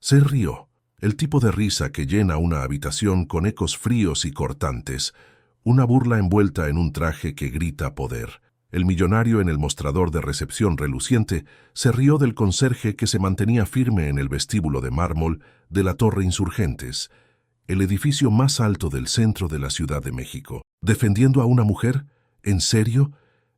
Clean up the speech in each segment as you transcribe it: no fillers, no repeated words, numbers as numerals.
Se rió, el tipo de risa que llena una habitación con ecos fríos y cortantes, una burla envuelta en un traje que grita poder. El millonario en el mostrador de recepción reluciente se rió del conserje que se mantenía firme en el vestíbulo de mármol de la Torre Insurgentes, el edificio más alto del centro de la Ciudad de México. ¿Defendiendo a una mujer? ¿En serio?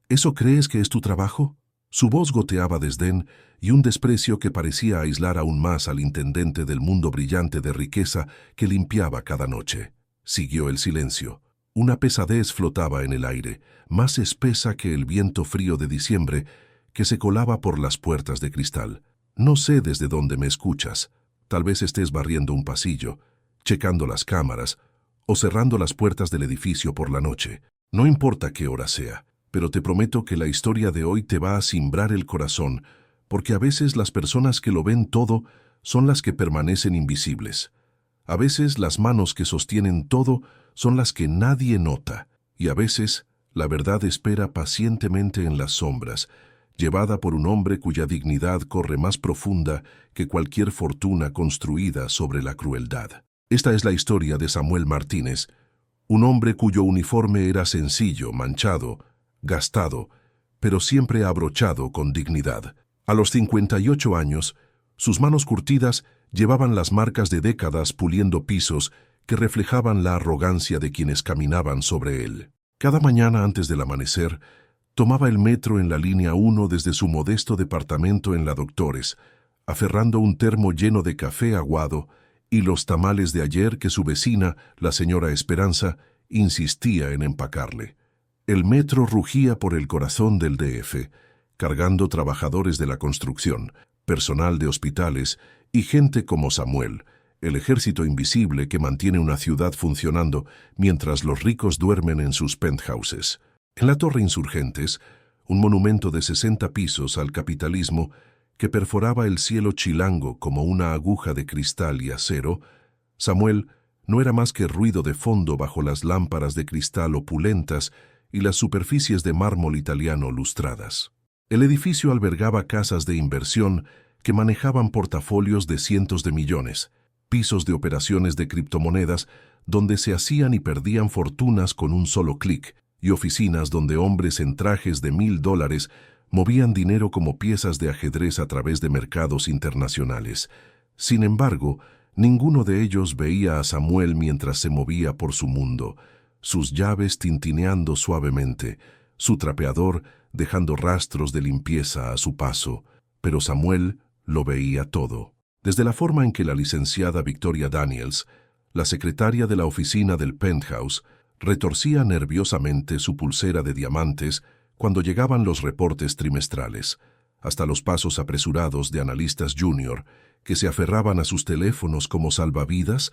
¿Eso crees que es tu trabajo? Su voz goteaba desdén y un desprecio que parecía aislar aún más al intendente del mundo brillante de riqueza que limpiaba cada noche. Siguió el silencio. Una pesadez flotaba en el aire, más espesa que el viento frío de diciembre que se colaba por las puertas de cristal. No sé desde dónde me escuchas. Tal vez estés barriendo un pasillo, checando las cámaras o cerrando las puertas del edificio por la noche. No importa qué hora sea, pero te prometo que la historia de hoy te va a cimbrar el corazón, porque a veces las personas que lo ven todo son las que permanecen invisibles. A veces las manos que sostienen todo son las que nadie nota, y a veces la verdad espera pacientemente en las sombras, llevada por un hombre cuya dignidad corre más profunda que cualquier fortuna construida sobre la crueldad. Esta es la historia de Samuel Martínez, un hombre cuyo uniforme era sencillo, manchado, gastado, pero siempre abrochado con dignidad. A los 58 años, sus manos curtidas llevaban las marcas de décadas puliendo pisos que reflejaban la arrogancia de quienes caminaban sobre él. Cada mañana antes del amanecer, tomaba el metro en la línea 1 desde su modesto departamento en la Doctores, aferrando un termo lleno de café aguado y los tamales de ayer que su vecina, la señora Esperanza, insistía en empacarle. El metro rugía por el corazón del DF, cargando trabajadores de la construcción, personal de hospitales y gente como Samuel, el ejército invisible que mantiene una ciudad funcionando mientras los ricos duermen en sus penthouses. En la Torre Insurgentes, un monumento de 60 pisos al capitalismo que perforaba el cielo chilango como una aguja de cristal y acero, Samuel no era más que ruido de fondo bajo las lámparas de cristal opulentas y las superficies de mármol italiano lustradas. El edificio albergaba casas de inversión que manejaban portafolios de cientos de millones, pisos de operaciones de criptomonedas donde se hacían y perdían fortunas con un solo clic, y oficinas donde hombres en trajes de $1000 movían dinero como piezas de ajedrez a través de mercados internacionales. Sin embargo, ninguno de ellos veía a Samuel mientras se movía por su mundo, sus llaves tintineando suavemente, su trapeador dejando rastros de limpieza a su paso. Pero Samuel lo veía todo. Desde la forma en que la licenciada Victoria Daniels, la secretaria de la oficina del penthouse, retorcía nerviosamente su pulsera de diamantes cuando llegaban los reportes trimestrales, hasta los pasos apresurados de analistas junior que se aferraban a sus teléfonos como salvavidas,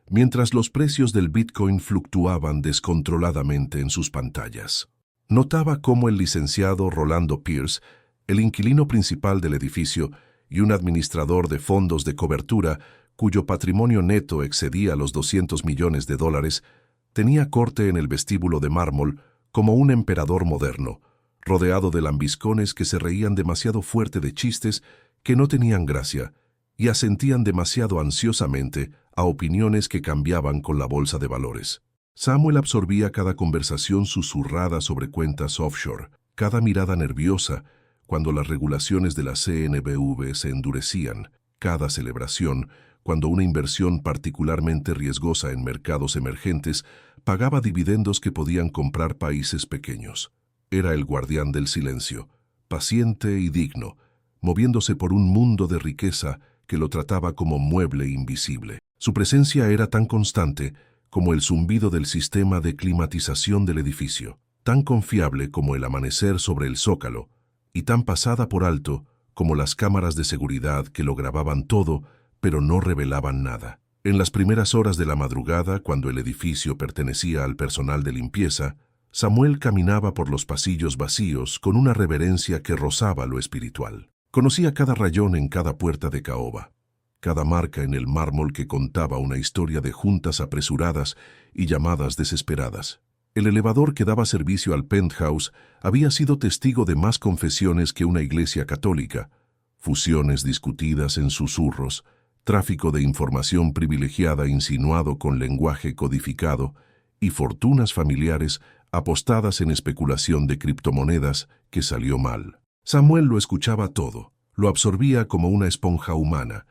mientras los precios del Bitcoin fluctuaban descontroladamente en sus pantallas. Notaba cómo el licenciado Rolando Pierce, el inquilino principal del edificio y un administrador de fondos de cobertura cuyo patrimonio neto excedía los $200 millones, tenía corte en el vestíbulo de mármol como un emperador moderno, rodeado de lambiscones que se reían demasiado fuerte de chistes que no tenían gracia y asentían demasiado ansiosamente a opiniones que cambiaban con la bolsa de valores. Samuel absorbía cada conversación susurrada sobre cuentas offshore, cada mirada nerviosa cuando las regulaciones de la CNBV se endurecían, cada celebración cuando una inversión particularmente riesgosa en mercados emergentes pagaba dividendos que podían comprar países pequeños. Era el guardián del silencio, paciente y digno, moviéndose por un mundo de riqueza que lo trataba como mueble invisible. Su presencia era tan constante como el zumbido del sistema de climatización del edificio, tan confiable como el amanecer sobre el zócalo, y tan pasada por alto como las cámaras de seguridad que lo grababan todo, pero no revelaban nada. En las primeras horas de la madrugada, cuando el edificio pertenecía al personal de limpieza, Samuel caminaba por los pasillos vacíos con una reverencia que rozaba lo espiritual. Conocía cada rayón en cada puerta de caoba, cada marca en el mármol que contaba una historia de juntas apresuradas y llamadas desesperadas. El elevador que daba servicio al penthouse había sido testigo de más confesiones que una iglesia católica, fusiones discutidas en susurros, tráfico de información privilegiada insinuado con lenguaje codificado y fortunas familiares apostadas en especulación de criptomonedas que salió mal. Samuel lo escuchaba todo, lo absorbía como una esponja humana,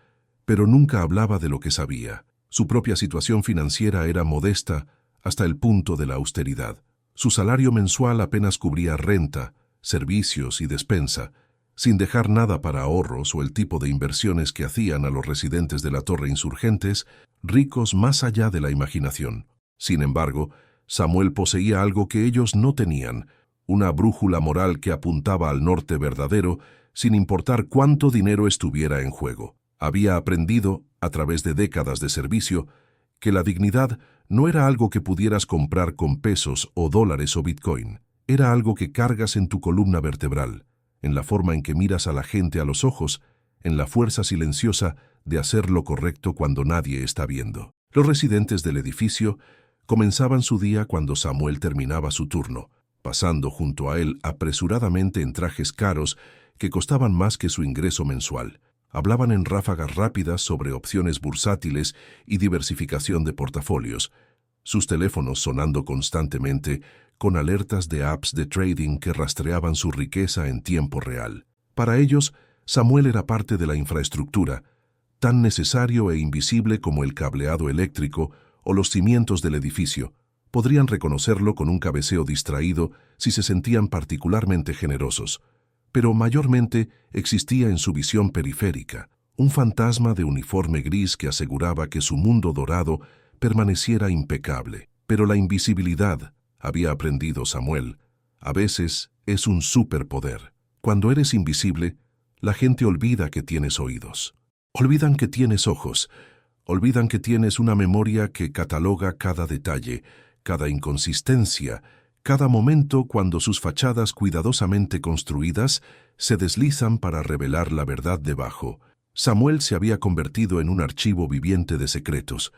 pero nunca hablaba de lo que sabía. Su propia situación financiera era modesta hasta el punto de la austeridad. Su salario mensual apenas cubría renta, servicios y despensa, sin dejar nada para ahorros o el tipo de inversiones que hacían a los residentes de la Torre Insurgentes ricos más allá de la imaginación. Sin embargo, Samuel poseía algo que ellos no tenían, una brújula moral que apuntaba al norte verdadero sin importar cuánto dinero estuviera en juego. Había aprendido, a través de décadas de servicio, que la dignidad no era algo que pudieras comprar con pesos o dólares o Bitcoin. Era algo que cargas en tu columna vertebral, en la forma en que miras a la gente a los ojos, en la fuerza silenciosa de hacer lo correcto cuando nadie está viendo. Los residentes del edificio comenzaban su día cuando Samuel terminaba su turno, pasando junto a él apresuradamente en trajes caros que costaban más que su ingreso mensual. Hablaban en ráfagas rápidas sobre opciones bursátiles y diversificación de portafolios, sus teléfonos sonando constantemente con alertas de apps de trading que rastreaban su riqueza en tiempo real. Para ellos, Samuel era parte de la infraestructura, tan necesario e invisible como el cableado eléctrico o los cimientos del edificio. Podrían reconocerlo con un cabeceo distraído si se sentían particularmente generosos, pero mayormente existía en su visión periférica, un fantasma de uniforme gris que aseguraba que su mundo dorado permaneciera impecable. Pero la invisibilidad, había aprendido Samuel, a veces es un superpoder. Cuando eres invisible, la gente olvida que tienes oídos. Olvidan que tienes ojos. Olvidan que tienes una memoria que cataloga cada detalle, cada inconsistencia, cada momento cuando sus fachadas cuidadosamente construidas se deslizan para revelar la verdad debajo. Samuel se había convertido en un archivo viviente de secretos,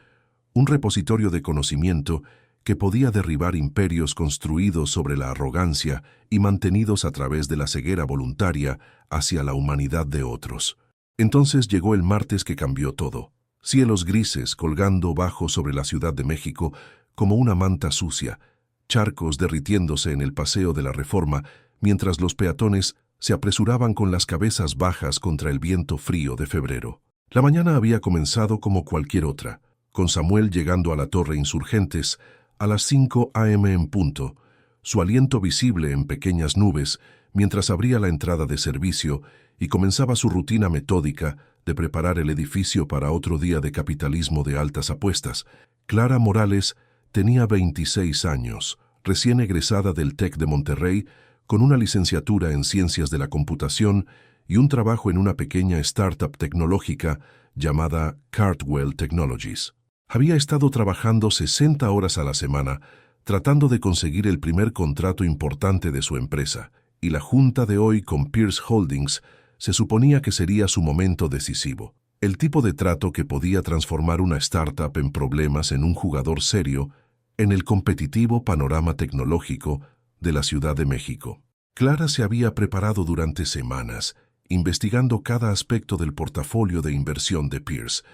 un repositorio de conocimiento que podía derribar imperios construidos sobre la arrogancia y mantenidos a través de la ceguera voluntaria hacia la humanidad de otros. Entonces llegó el martes que cambió todo. Cielos grises colgando bajo sobre la Ciudad de México como una manta sucia, charcos derritiéndose en el Paseo de la Reforma mientras los peatones se apresuraban con las cabezas bajas contra el viento frío de febrero. La mañana había comenzado como cualquier otra, con Samuel llegando a la Torre Insurgentes a las 5 a.m. en punto, su aliento visible en pequeñas nubes mientras abría la entrada de servicio y comenzaba su rutina metódica de preparar el edificio para otro día de capitalismo de altas apuestas. Clara Morales tenía 26 años, recién egresada del TEC de Monterrey, con una licenciatura en Ciencias de la Computación y un trabajo en una pequeña startup tecnológica llamada Cartwell Technologies. Había estado trabajando 60 horas a la semana tratando de conseguir el primer contrato importante de su empresa, y la junta de hoy con Pierce Holdings se suponía que sería su momento decisivo. El tipo de trato que podía transformar una startup en problemas en un jugador serio en el competitivo panorama tecnológico de la Ciudad de México. Clara se había preparado durante semanas, investigando cada aspecto del portafolio de inversión de Pierce,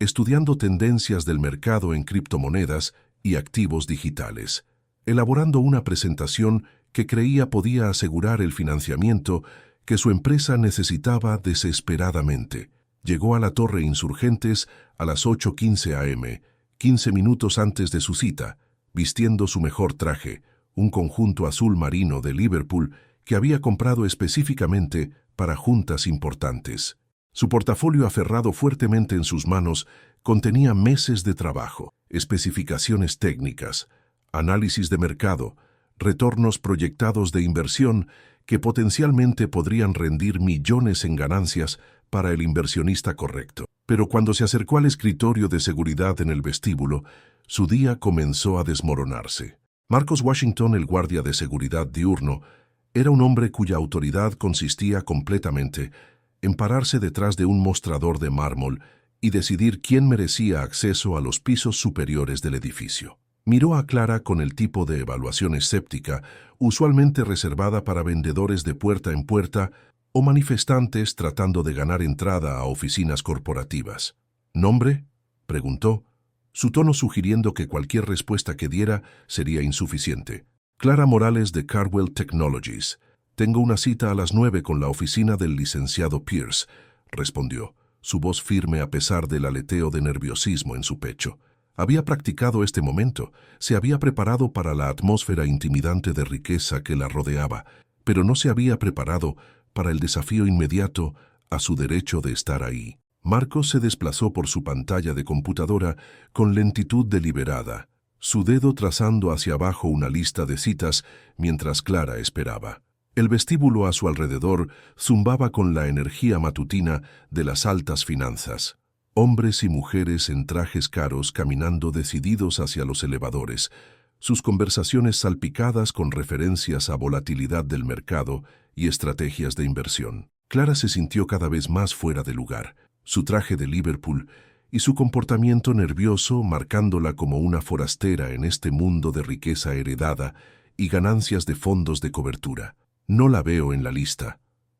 estudiando tendencias del mercado en criptomonedas y activos digitales, elaborando una presentación que creía podía asegurar el financiamiento que su empresa necesitaba desesperadamente. Llegó a la Torre Insurgentes a las 8:15 a.m., 15 minutos antes de su cita, vistiendo su mejor traje, un conjunto azul marino de Liverpool que había comprado específicamente para juntas importantes. Su portafolio aferrado fuertemente en sus manos contenía meses de trabajo, especificaciones técnicas, análisis de mercado, retornos proyectados de inversión que potencialmente podrían rendir millones en ganancias para el inversionista correcto. Pero cuando se acercó al escritorio de seguridad en el vestíbulo, su día comenzó a desmoronarse. Marcos Washington, el guardia de seguridad diurno, era un hombre cuya autoridad consistía completamente en pararse detrás de un mostrador de mármol y decidir quién merecía acceso a los pisos superiores del edificio. Miró a Clara con el tipo de evaluación escéptica, usualmente reservada para vendedores de puerta en puerta o manifestantes tratando de ganar entrada a oficinas corporativas. ¿Nombre?, preguntó, su tono sugiriendo que cualquier respuesta que diera sería insuficiente. Clara Morales de Cardwell Technologies. Tengo una cita a las 9 con la oficina del licenciado Pierce, respondió, su voz firme a pesar del aleteo de nerviosismo en su pecho. Había practicado este momento, se había preparado para la atmósfera intimidante de riqueza que la rodeaba, pero no se había preparado para el desafío inmediato a su derecho de estar ahí. Marcos se desplazó por su pantalla de computadora con lentitud deliberada, su dedo trazando hacia abajo una lista de citas mientras Clara esperaba. El vestíbulo a su alrededor zumbaba con la energía matutina de las altas finanzas. Hombres y mujeres en trajes caros caminando decididos hacia los elevadores, sus conversaciones salpicadas con referencias a volatilidad del mercado y estrategias de inversión. Clara se sintió cada vez más fuera de lugar. Su traje de Liverpool y su comportamiento nervioso marcándola como una forastera en este mundo de riqueza heredada y ganancias de fondos de cobertura. No la veo en la lista,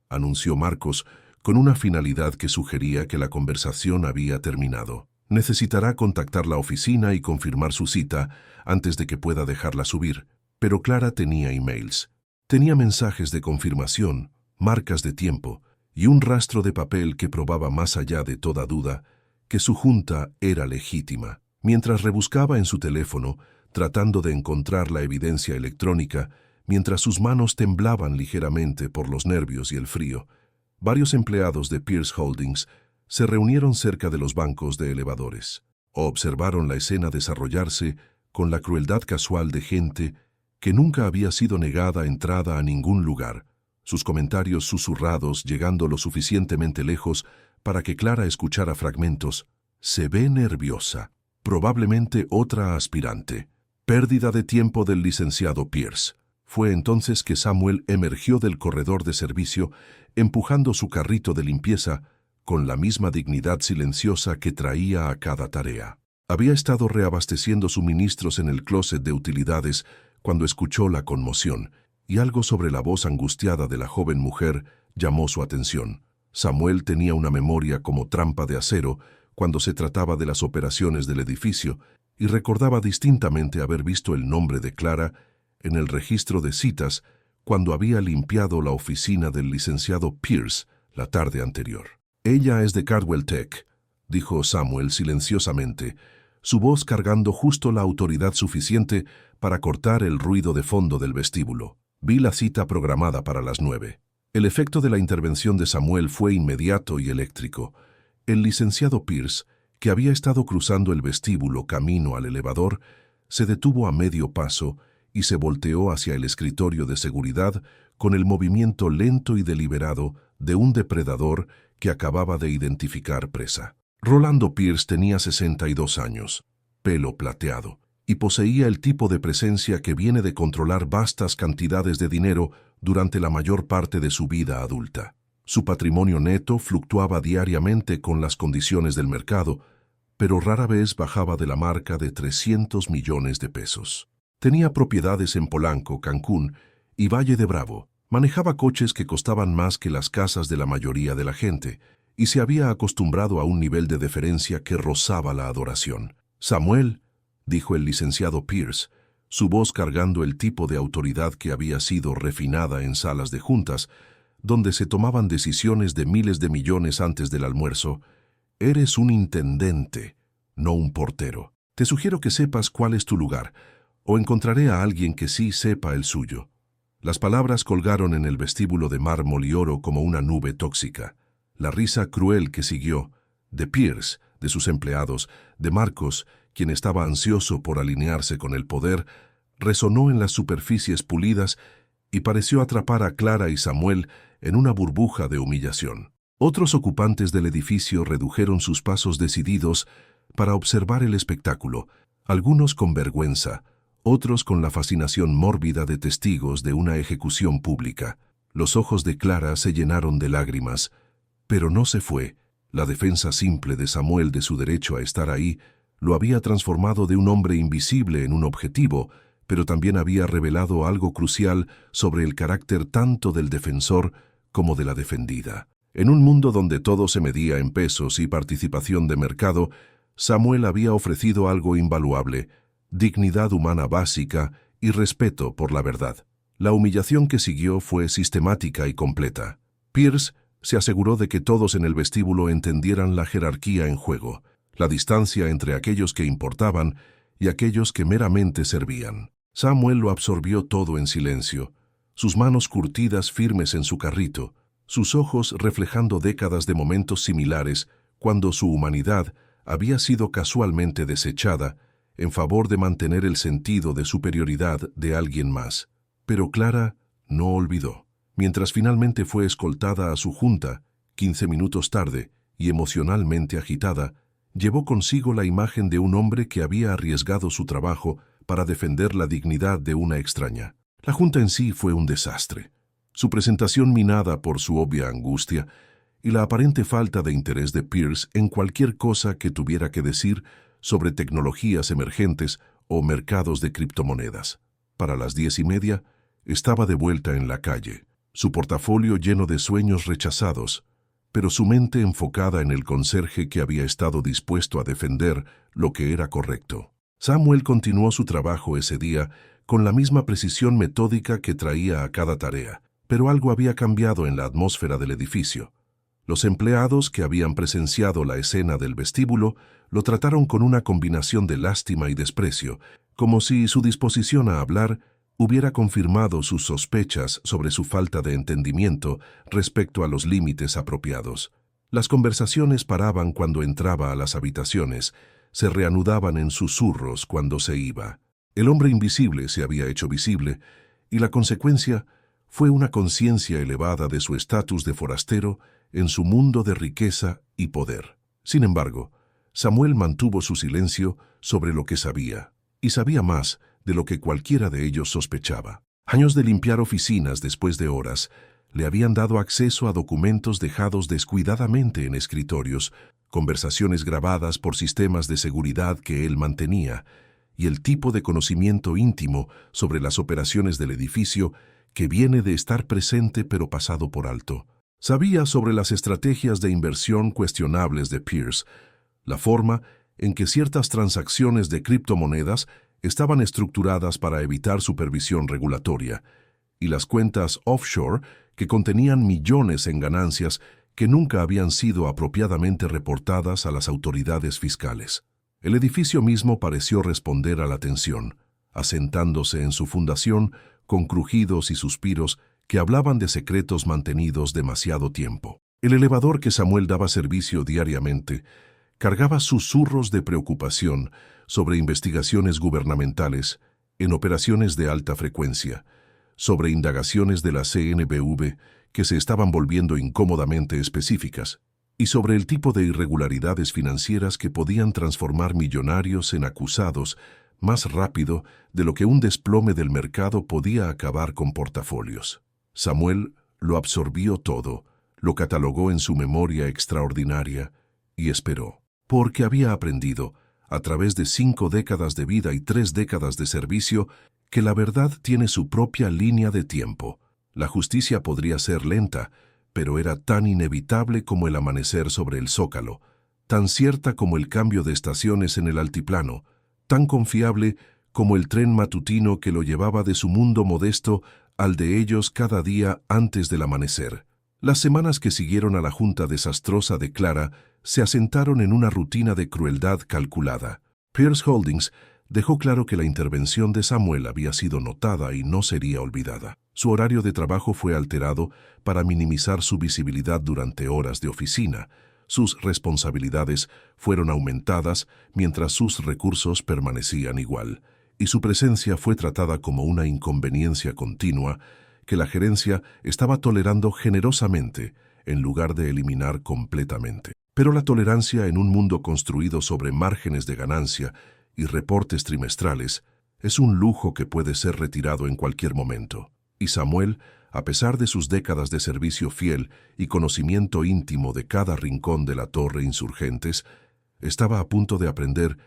anunció Marcos con una finalidad que sugería que la conversación había terminado. Necesitará contactar la oficina y confirmar su cita antes de que pueda dejarla subir. Pero Clara tenía emails. Tenía mensajes de confirmación, marcas de tiempo y un rastro de papel que probaba más allá de toda duda que su junta era legítima. Mientras rebuscaba en su teléfono, tratando de encontrar la evidencia electrónica, mientras sus manos temblaban ligeramente por los nervios y el frío, varios empleados de Pierce Holdings se reunieron cerca de los bancos de elevadores. Observaron la escena desarrollarse con la crueldad casual de gente que nunca había sido negada entrada a ningún lugar, sus comentarios susurrados llegando lo suficientemente lejos para que Clara escuchara fragmentos. Se ve nerviosa. Probablemente otra aspirante. Pérdida de tiempo del licenciado Pierce. Fue entonces que Samuel emergió del corredor de servicio, empujando su carrito de limpieza con la misma dignidad silenciosa que traía a cada tarea. Había estado reabasteciendo suministros en el closet de utilidades cuando escuchó la conmoción, y algo sobre la voz angustiada de la joven mujer llamó su atención. Samuel tenía una memoria como trampa de acero cuando se trataba de las operaciones del edificio y recordaba distintamente haber visto el nombre de Clara en el registro de citas cuando había limpiado la oficina del licenciado Pierce la tarde anterior. «Ella es de Cardwell Tech», dijo Samuel silenciosamente, su voz cargando justo la autoridad suficiente para cortar el ruido de fondo del vestíbulo. Vi la cita programada para las 9. El efecto de la intervención de Samuel fue inmediato y eléctrico. El licenciado Pierce, que había estado cruzando el vestíbulo camino al elevador, se detuvo a medio paso y se volteó hacia el escritorio de seguridad con el movimiento lento y deliberado de un depredador que acababa de identificar presa. Rolando Pierce tenía 62 años, pelo plateado, y poseía el tipo de presencia que viene de controlar vastas cantidades de dinero durante la mayor parte de su vida adulta. Su patrimonio neto fluctuaba diariamente con las condiciones del mercado, pero rara vez bajaba de la marca de 300 millones de pesos. Tenía propiedades en Polanco, Cancún y Valle de Bravo. Manejaba coches que costaban más que las casas de la mayoría de la gente, y se había acostumbrado a un nivel de deferencia que rozaba la adoración. «Samuel», dijo el licenciado Pierce, su voz cargando el tipo de autoridad que había sido refinada en salas de juntas, donde se tomaban decisiones de miles de millones antes del almuerzo. «Eres un intendente, no un portero. Te sugiero que sepas cuál es tu lugar, o encontraré a alguien que sí sepa el suyo». Las palabras colgaron en el vestíbulo de mármol y oro como una nube tóxica. La risa cruel que siguió, de Pierce, de sus empleados, de Marcos, quien estaba ansioso por alinearse con el poder, resonó en las superficies pulidas y pareció atrapar a Clara y Samuel en una burbuja de humillación. Otros ocupantes del edificio redujeron sus pasos decididos para observar el espectáculo, algunos con vergüenza, otros con la fascinación mórbida de testigos de una ejecución pública. Los ojos de Clara se llenaron de lágrimas, pero no se fue. La defensa simple de Samuel de su derecho a estar ahí lo había transformado de un hombre invisible en un objetivo, pero también había revelado algo crucial sobre el carácter tanto del defensor como de la defendida. En un mundo donde todo se medía en pesos y participación de mercado, Samuel había ofrecido algo invaluable: dignidad humana básica y respeto por la verdad. La humillación que siguió fue sistemática y completa. Pierce se aseguró de que todos en el vestíbulo entendieran la jerarquía en juego, la distancia entre aquellos que importaban y aquellos que meramente servían. Samuel lo absorbió todo en silencio, sus manos curtidas firmes en su carrito, sus ojos reflejando décadas de momentos similares cuando su humanidad había sido casualmente desechada en favor de mantener el sentido de superioridad de alguien más. Pero Clara no olvidó. Mientras finalmente fue escoltada a su junta, 15 minutos tarde, y emocionalmente agitada, llevó consigo la imagen de un hombre que había arriesgado su trabajo para defender la dignidad de una extraña. La junta en sí fue un desastre. Su presentación minada por su obvia angustia y la aparente falta de interés de Pierce en cualquier cosa que tuviera que decir sobre tecnologías emergentes o mercados de criptomonedas. Para las 10:30, estaba de vuelta en la calle, su portafolio lleno de sueños rechazados, pero su mente enfocada en el conserje que había estado dispuesto a defender lo que era correcto. Samuel continuó su trabajo ese día con la misma precisión metódica que traía a cada tarea, pero algo había cambiado en la atmósfera del edificio. Los empleados que habían presenciado la escena del vestíbulo lo trataron con una combinación de lástima y desprecio, como si su disposición a hablar hubiera confirmado sus sospechas sobre su falta de entendimiento respecto a los límites apropiados. Las conversaciones paraban cuando entraba a las habitaciones, se reanudaban en susurros cuando se iba. El hombre invisible se había hecho visible, y la consecuencia fue una conciencia elevada de su estatus de forastero en su mundo de riqueza y poder. Sin embargo, Samuel mantuvo su silencio sobre lo que sabía, y sabía más de lo que cualquiera de ellos sospechaba. Años de limpiar oficinas después de horas le habían dado acceso a documentos dejados descuidadamente en escritorios, conversaciones grabadas por sistemas de seguridad que él mantenía, y el tipo de conocimiento íntimo sobre las operaciones del edificio que viene de estar presente pero pasado por alto. Sabía sobre las estrategias de inversión cuestionables de Pierce, la forma en que ciertas transacciones de criptomonedas estaban estructuradas para evitar supervisión regulatoria, y las cuentas offshore que contenían millones en ganancias que nunca habían sido apropiadamente reportadas a las autoridades fiscales. El edificio mismo pareció responder a la tensión, asentándose en su fundación con crujidos y suspiros que hablaban de secretos mantenidos demasiado tiempo. El elevador que Samuel daba servicio diariamente cargaba susurros de preocupación sobre investigaciones gubernamentales en operaciones de alta frecuencia, sobre indagaciones de la CNBV que se estaban volviendo incómodamente específicas, y sobre el tipo de irregularidades financieras que podían transformar millonarios en acusados más rápido de lo que un desplome del mercado podía acabar con portafolios. Samuel lo absorbió todo, lo catalogó en su memoria extraordinaria y esperó, porque había aprendido, a través de 5 décadas de vida y 3 décadas de servicio, que la verdad tiene su propia línea de tiempo. La justicia podría ser lenta, pero era tan inevitable como el amanecer sobre el zócalo, tan cierta como el cambio de estaciones en el altiplano, tan confiable como el tren matutino que lo llevaba de su mundo modesto al de ellos cada día antes del amanecer. Las semanas que siguieron a la junta desastrosa de Clara se asentaron en una rutina de crueldad calculada. Pierce Holdings dejó claro que la intervención de Samuel había sido notada y no sería olvidada. Su horario de trabajo fue alterado para minimizar su visibilidad durante horas de oficina. Sus responsabilidades fueron aumentadas mientras sus recursos permanecían igual, y su presencia fue tratada como una inconveniencia continua que la gerencia estaba tolerando generosamente en lugar de eliminar completamente. Pero la tolerancia en un mundo construido sobre márgenes de ganancia y reportes trimestrales es un lujo que puede ser retirado en cualquier momento. Y Samuel, a pesar de sus décadas de servicio fiel y conocimiento íntimo de cada rincón de la torre Insurgentes, estaba a punto de aprender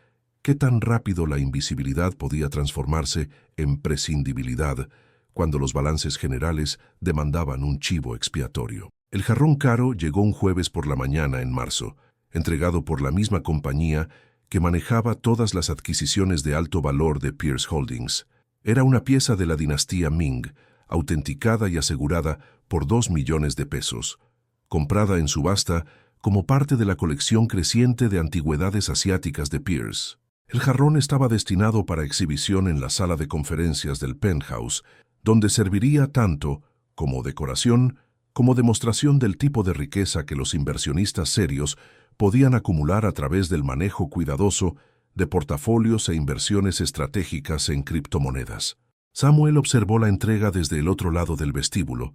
qué tan rápido la invisibilidad podía transformarse en prescindibilidad cuando los balances generales demandaban un chivo expiatorio. El jarrón caro llegó un jueves por la mañana en marzo, entregado por la misma compañía que manejaba todas las adquisiciones de alto valor de Pierce Holdings. Era una pieza de la dinastía Ming, autenticada y asegurada por 2 millones de pesos, comprada en subasta como parte de la colección creciente de antigüedades asiáticas de Pierce. El jarrón estaba destinado para exhibición en la sala de conferencias del Penthouse, donde serviría tanto como decoración como demostración del tipo de riqueza que los inversionistas serios podían acumular a través del manejo cuidadoso de portafolios e inversiones estratégicas en criptomonedas. Samuel observó la entrega desde el otro lado del vestíbulo,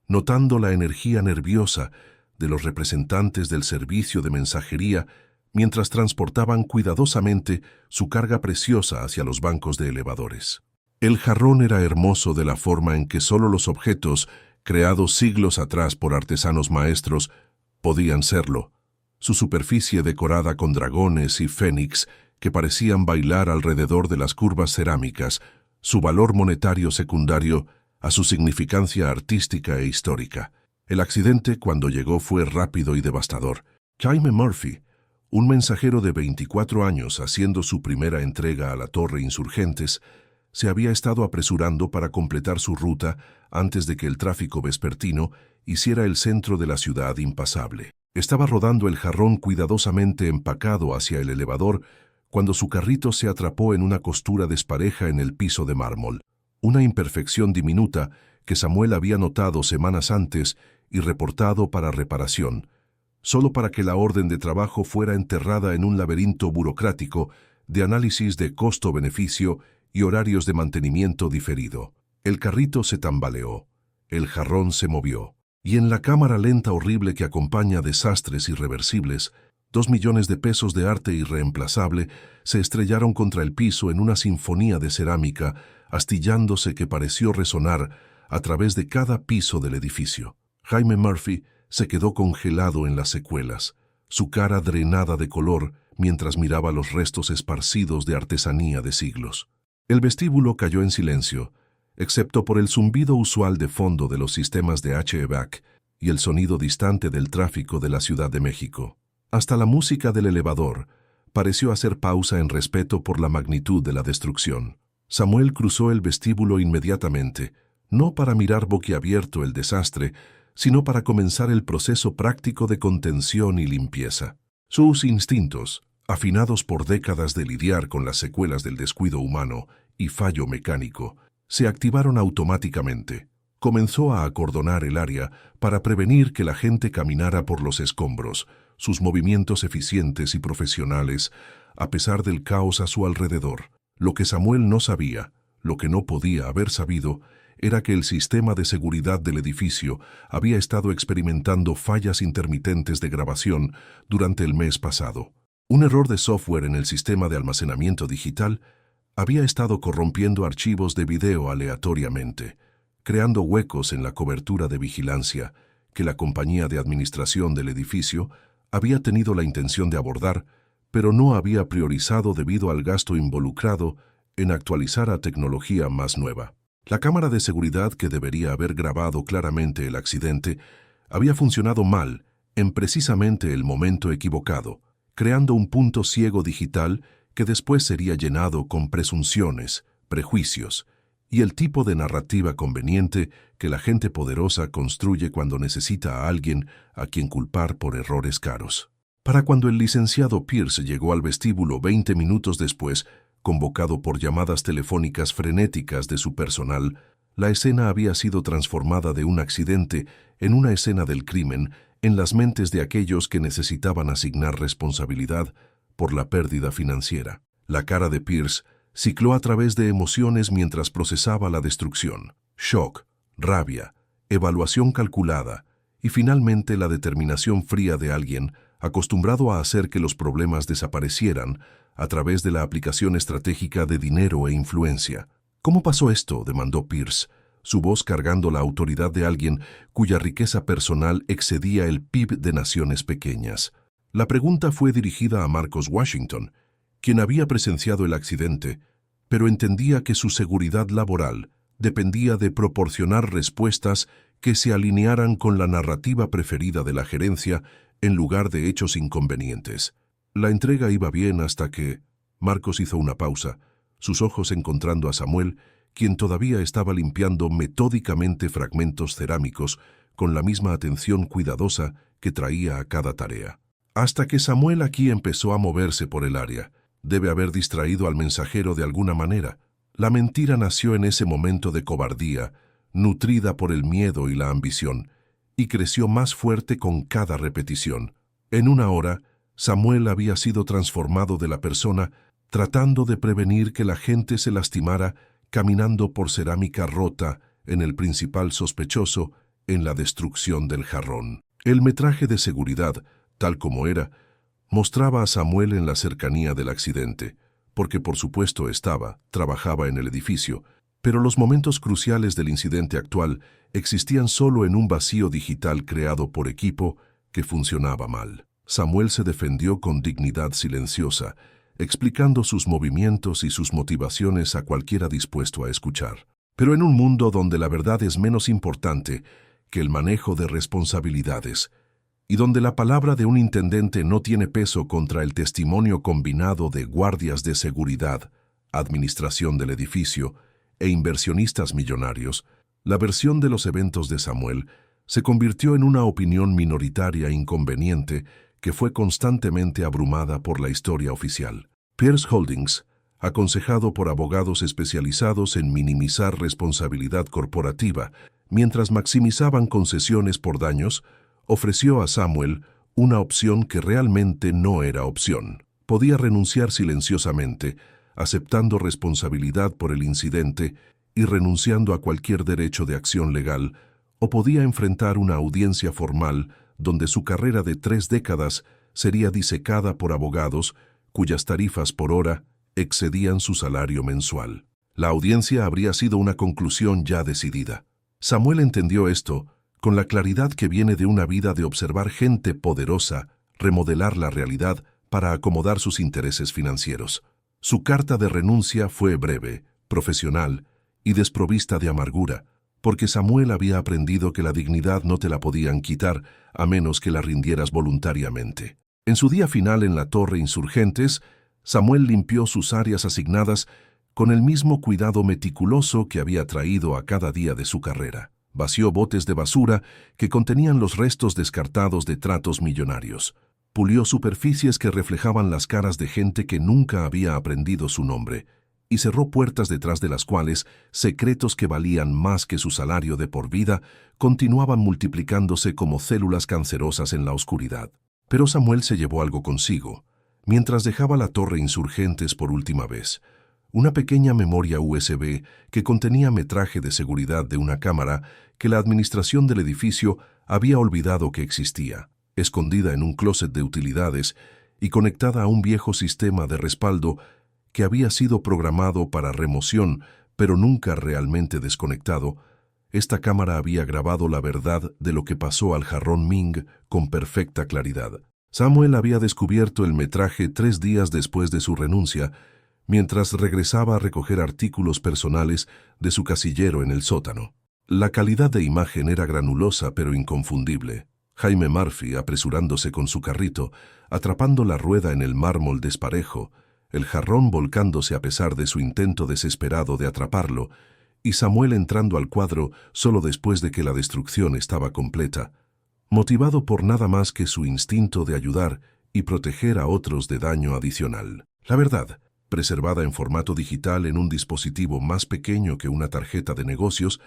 notando la energía nerviosa de los representantes del servicio de mensajería mientras transportaban cuidadosamente su carga preciosa hacia los bancos de elevadores. El jarrón era hermoso de la forma en que solo los objetos creados siglos atrás por artesanos maestros podían serlo. Su superficie decorada con dragones y fénix que parecían bailar alrededor de las curvas cerámicas, su valor monetario secundario a su significancia artística e histórica. El accidente, cuando llegó, fue rápido y devastador. Jaime Murphy, un mensajero de 24 años haciendo su primera entrega a la Torre Insurgentes, se había estado apresurando para completar su ruta antes de que el tráfico vespertino hiciera el centro de la ciudad impasable. Estaba rodando el jarrón cuidadosamente empacado hacia el elevador cuando su carrito se atrapó en una costura despareja en el piso de mármol, una imperfección diminuta que Samuel había notado semanas antes y reportado para reparación, solo para que la orden de trabajo fuera enterrada en un laberinto burocrático de análisis de costo-beneficio y horarios de mantenimiento diferido. El carrito se tambaleó, el jarrón se movió, y en la cámara lenta horrible que acompaña desastres irreversibles, 2 millones de pesos de arte irreemplazable se estrellaron contra el piso en una sinfonía de cerámica, astillándose que pareció resonar a través de cada piso del edificio. Jaime Murphy se quedó congelado en las secuelas, su cara drenada de color mientras miraba los restos esparcidos de artesanía de siglos. El vestíbulo cayó en silencio, excepto por el zumbido usual de fondo de los sistemas de HVAC y el sonido distante del tráfico de la Ciudad de México. Hasta la música del elevador pareció hacer pausa en respeto por la magnitud de la destrucción. Samuel cruzó el vestíbulo inmediatamente, no para mirar boquiabierto el desastre, sino para comenzar el proceso práctico de contención y limpieza. Sus instintos, afinados por décadas de lidiar con las secuelas del descuido humano y fallo mecánico, se activaron automáticamente. Comenzó a acordonar el área para prevenir que la gente caminara por los escombros, sus movimientos eficientes y profesionales, a pesar del caos a su alrededor. Lo que Samuel no sabía, lo que no podía haber sabido, era que el sistema de seguridad del edificio había estado experimentando fallas intermitentes de grabación durante el mes pasado. Un error de software en el sistema de almacenamiento digital había estado corrompiendo archivos de video aleatoriamente, creando huecos en la cobertura de vigilancia que la compañía de administración del edificio había tenido la intención de abordar, pero no había priorizado debido al gasto involucrado en actualizar a tecnología más nueva. La cámara de seguridad que debería haber grabado claramente el accidente había funcionado mal en precisamente el momento equivocado, creando un punto ciego digital que después sería llenado con presunciones, prejuicios y el tipo de narrativa conveniente que la gente poderosa construye cuando necesita a alguien a quien culpar por errores caros. Para cuando el licenciado Pierce llegó al vestíbulo 20 minutos después, convocado por llamadas telefónicas frenéticas de su personal, la escena había sido transformada de un accidente en una escena del crimen en las mentes de aquellos que necesitaban asignar responsabilidad por la pérdida financiera. La cara de Pierce cicló a través de emociones mientras procesaba la destrucción: shock, rabia, evaluación calculada y finalmente la determinación fría de alguien acostumbrado a hacer que los problemas desaparecieran a través de la aplicación estratégica de dinero e influencia. ¿Cómo pasó esto?, demandó Pierce, su voz cargando la autoridad de alguien cuya riqueza personal excedía el PIB de naciones pequeñas. La pregunta fue dirigida a Marcos Washington, quien había presenciado el accidente, pero entendía que su seguridad laboral dependía de proporcionar respuestas que se alinearan con la narrativa preferida de la gerencia en lugar de hechos inconvenientes. La entrega iba bien hasta que Marcos hizo una pausa, sus ojos encontrando a Samuel, quien todavía estaba limpiando metódicamente fragmentos cerámicos con la misma atención cuidadosa que traía a cada tarea. Hasta que Samuel aquí empezó a moverse por el área. Debe haber distraído al mensajero de alguna manera. La mentira nació en ese momento de cobardía, nutrida por el miedo y la ambición, y creció más fuerte con cada repetición. En una hora, Samuel había sido transformado de la persona tratando de prevenir que la gente se lastimara caminando por cerámica rota en el principal sospechoso en la destrucción del jarrón. El metraje de seguridad, tal como era, mostraba a Samuel en la cercanía del accidente, porque por supuesto trabajaba en el edificio, pero los momentos cruciales del incidente actual existían solo en un vacío digital creado por equipo que funcionaba mal. Samuel se defendió con dignidad silenciosa, explicando sus movimientos y sus motivaciones a cualquiera dispuesto a escuchar. Pero en un mundo donde la verdad es menos importante que el manejo de responsabilidades, y donde la palabra de un intendente no tiene peso contra el testimonio combinado de guardias de seguridad, administración del edificio e inversionistas millonarios, la versión de los eventos de Samuel se convirtió en una opinión minoritaria inconveniente que fue constantemente abrumada por la historia oficial. Pierce Holdings, aconsejado por abogados especializados en minimizar responsabilidad corporativa mientras maximizaban concesiones por daños, ofreció a Samuel una opción que realmente no era opción. Podía renunciar silenciosamente, aceptando responsabilidad por el incidente y renunciando a cualquier derecho de acción legal, o podía enfrentar una audiencia formal donde su carrera de 3 décadas sería disecada por abogados cuyas tarifas por hora excedían su salario mensual. La audiencia habría sido una conclusión ya decidida. Samuel entendió esto con la claridad que viene de una vida de observar gente poderosa remodelar la realidad para acomodar sus intereses financieros. Su carta de renuncia fue breve, profesional y desprovista de amargura, porque Samuel había aprendido que la dignidad no te la podían quitar a menos que la rindieras voluntariamente. En su día final en la Torre Insurgentes, Samuel limpió sus áreas asignadas con el mismo cuidado meticuloso que había traído a cada día de su carrera. Vació botes de basura que contenían los restos descartados de tratos millonarios. Pulió superficies que reflejaban las caras de gente que nunca había aprendido su nombre, y cerró puertas detrás de las cuales secretos que valían más que su salario de por vida continuaban multiplicándose como células cancerosas en la oscuridad. Pero Samuel se llevó algo consigo, mientras dejaba la Torre Insurgentes por última vez. Una pequeña memoria USB que contenía metraje de seguridad de una cámara que la administración del edificio había olvidado que existía, escondida en un closet de utilidades y conectada a un viejo sistema de respaldo que había sido programado para remoción, pero nunca realmente desconectado. Esta cámara había grabado la verdad de lo que pasó al jarrón Ming con perfecta claridad. Samuel había descubierto el metraje 3 días después de su renuncia, mientras regresaba a recoger artículos personales de su casillero en el sótano. La calidad de imagen era granulosa pero inconfundible. Jaime Murphy apresurándose con su carrito, atrapando la rueda en el mármol desparejo, el jarrón volcándose a pesar de su intento desesperado de atraparlo, y Samuel entrando al cuadro solo después de que la destrucción estaba completa, motivado por nada más que su instinto de ayudar y proteger a otros de daño adicional. La verdad, preservada en formato digital en un dispositivo más pequeño que una tarjeta de negocios,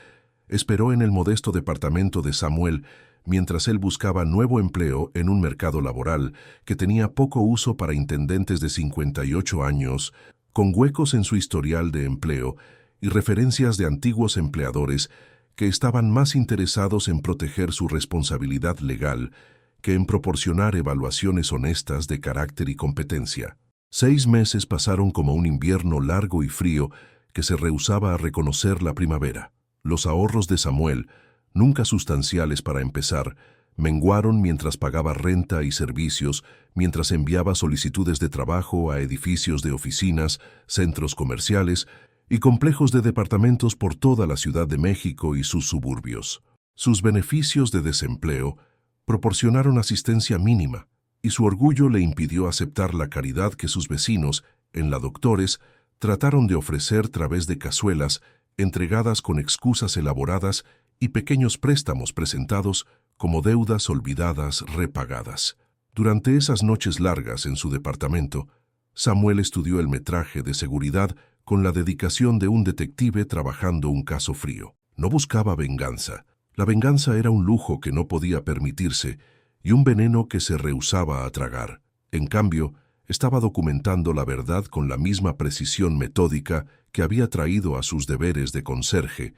esperó en el modesto departamento de Samuel mientras él buscaba nuevo empleo en un mercado laboral que tenía poco uso para intendentes de 58 años, con huecos en su historial de empleo y referencias de antiguos empleadores que estaban más interesados en proteger su responsabilidad legal que en proporcionar evaluaciones honestas de carácter y competencia. 6 meses pasaron como un invierno largo y frío que se rehusaba a reconocer la primavera. Los ahorros de Samuel, nunca sustanciales para empezar, menguaron mientras pagaba renta y servicios, mientras enviaba solicitudes de trabajo a edificios de oficinas, centros comerciales y complejos de departamentos por toda la Ciudad de México y sus suburbios. Sus beneficios de desempleo proporcionaron asistencia mínima, y su orgullo le impidió aceptar la caridad que sus vecinos, en la Doctores, trataron de ofrecer a través de cazuelas entregadas con excusas elaboradas y pequeños préstamos presentados como deudas olvidadas repagadas. Durante esas noches largas en su departamento, Samuel estudió el metraje de seguridad con la dedicación de un detective trabajando un caso frío. No buscaba venganza. La venganza era un lujo que no podía permitirse y un veneno que se rehusaba a tragar. En cambio, estaba documentando la verdad con la misma precisión metódica que había traído a sus deberes de conserje,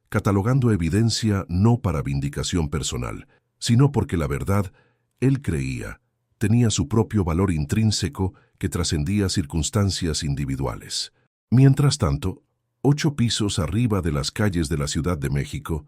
catalogando evidencia no para vindicación personal, sino porque la verdad, él creía, tenía su propio valor intrínseco que trascendía circunstancias individuales. Mientras tanto, 8 pisos arriba de las calles de la Ciudad de México,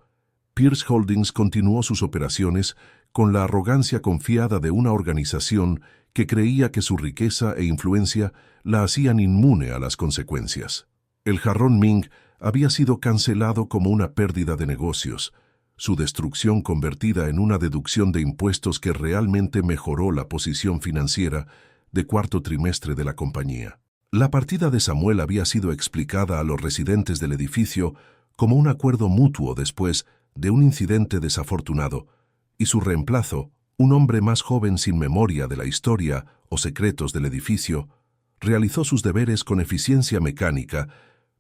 Pierce Holdings continuó sus operaciones con la arrogancia confiada de una organización que creía que su riqueza e influencia la hacían inmune a las consecuencias. El jarrón Ming había sido cancelado como una pérdida de negocios, su destrucción convertida en una deducción de impuestos que realmente mejoró la posición financiera de cuarto trimestre de la compañía. La partida de Samuel había sido explicada a los residentes del edificio como un acuerdo mutuo después de un incidente desafortunado, y su reemplazo, un hombre más joven sin memoria de la historia o secretos del edificio, realizó sus deberes con eficiencia mecánica,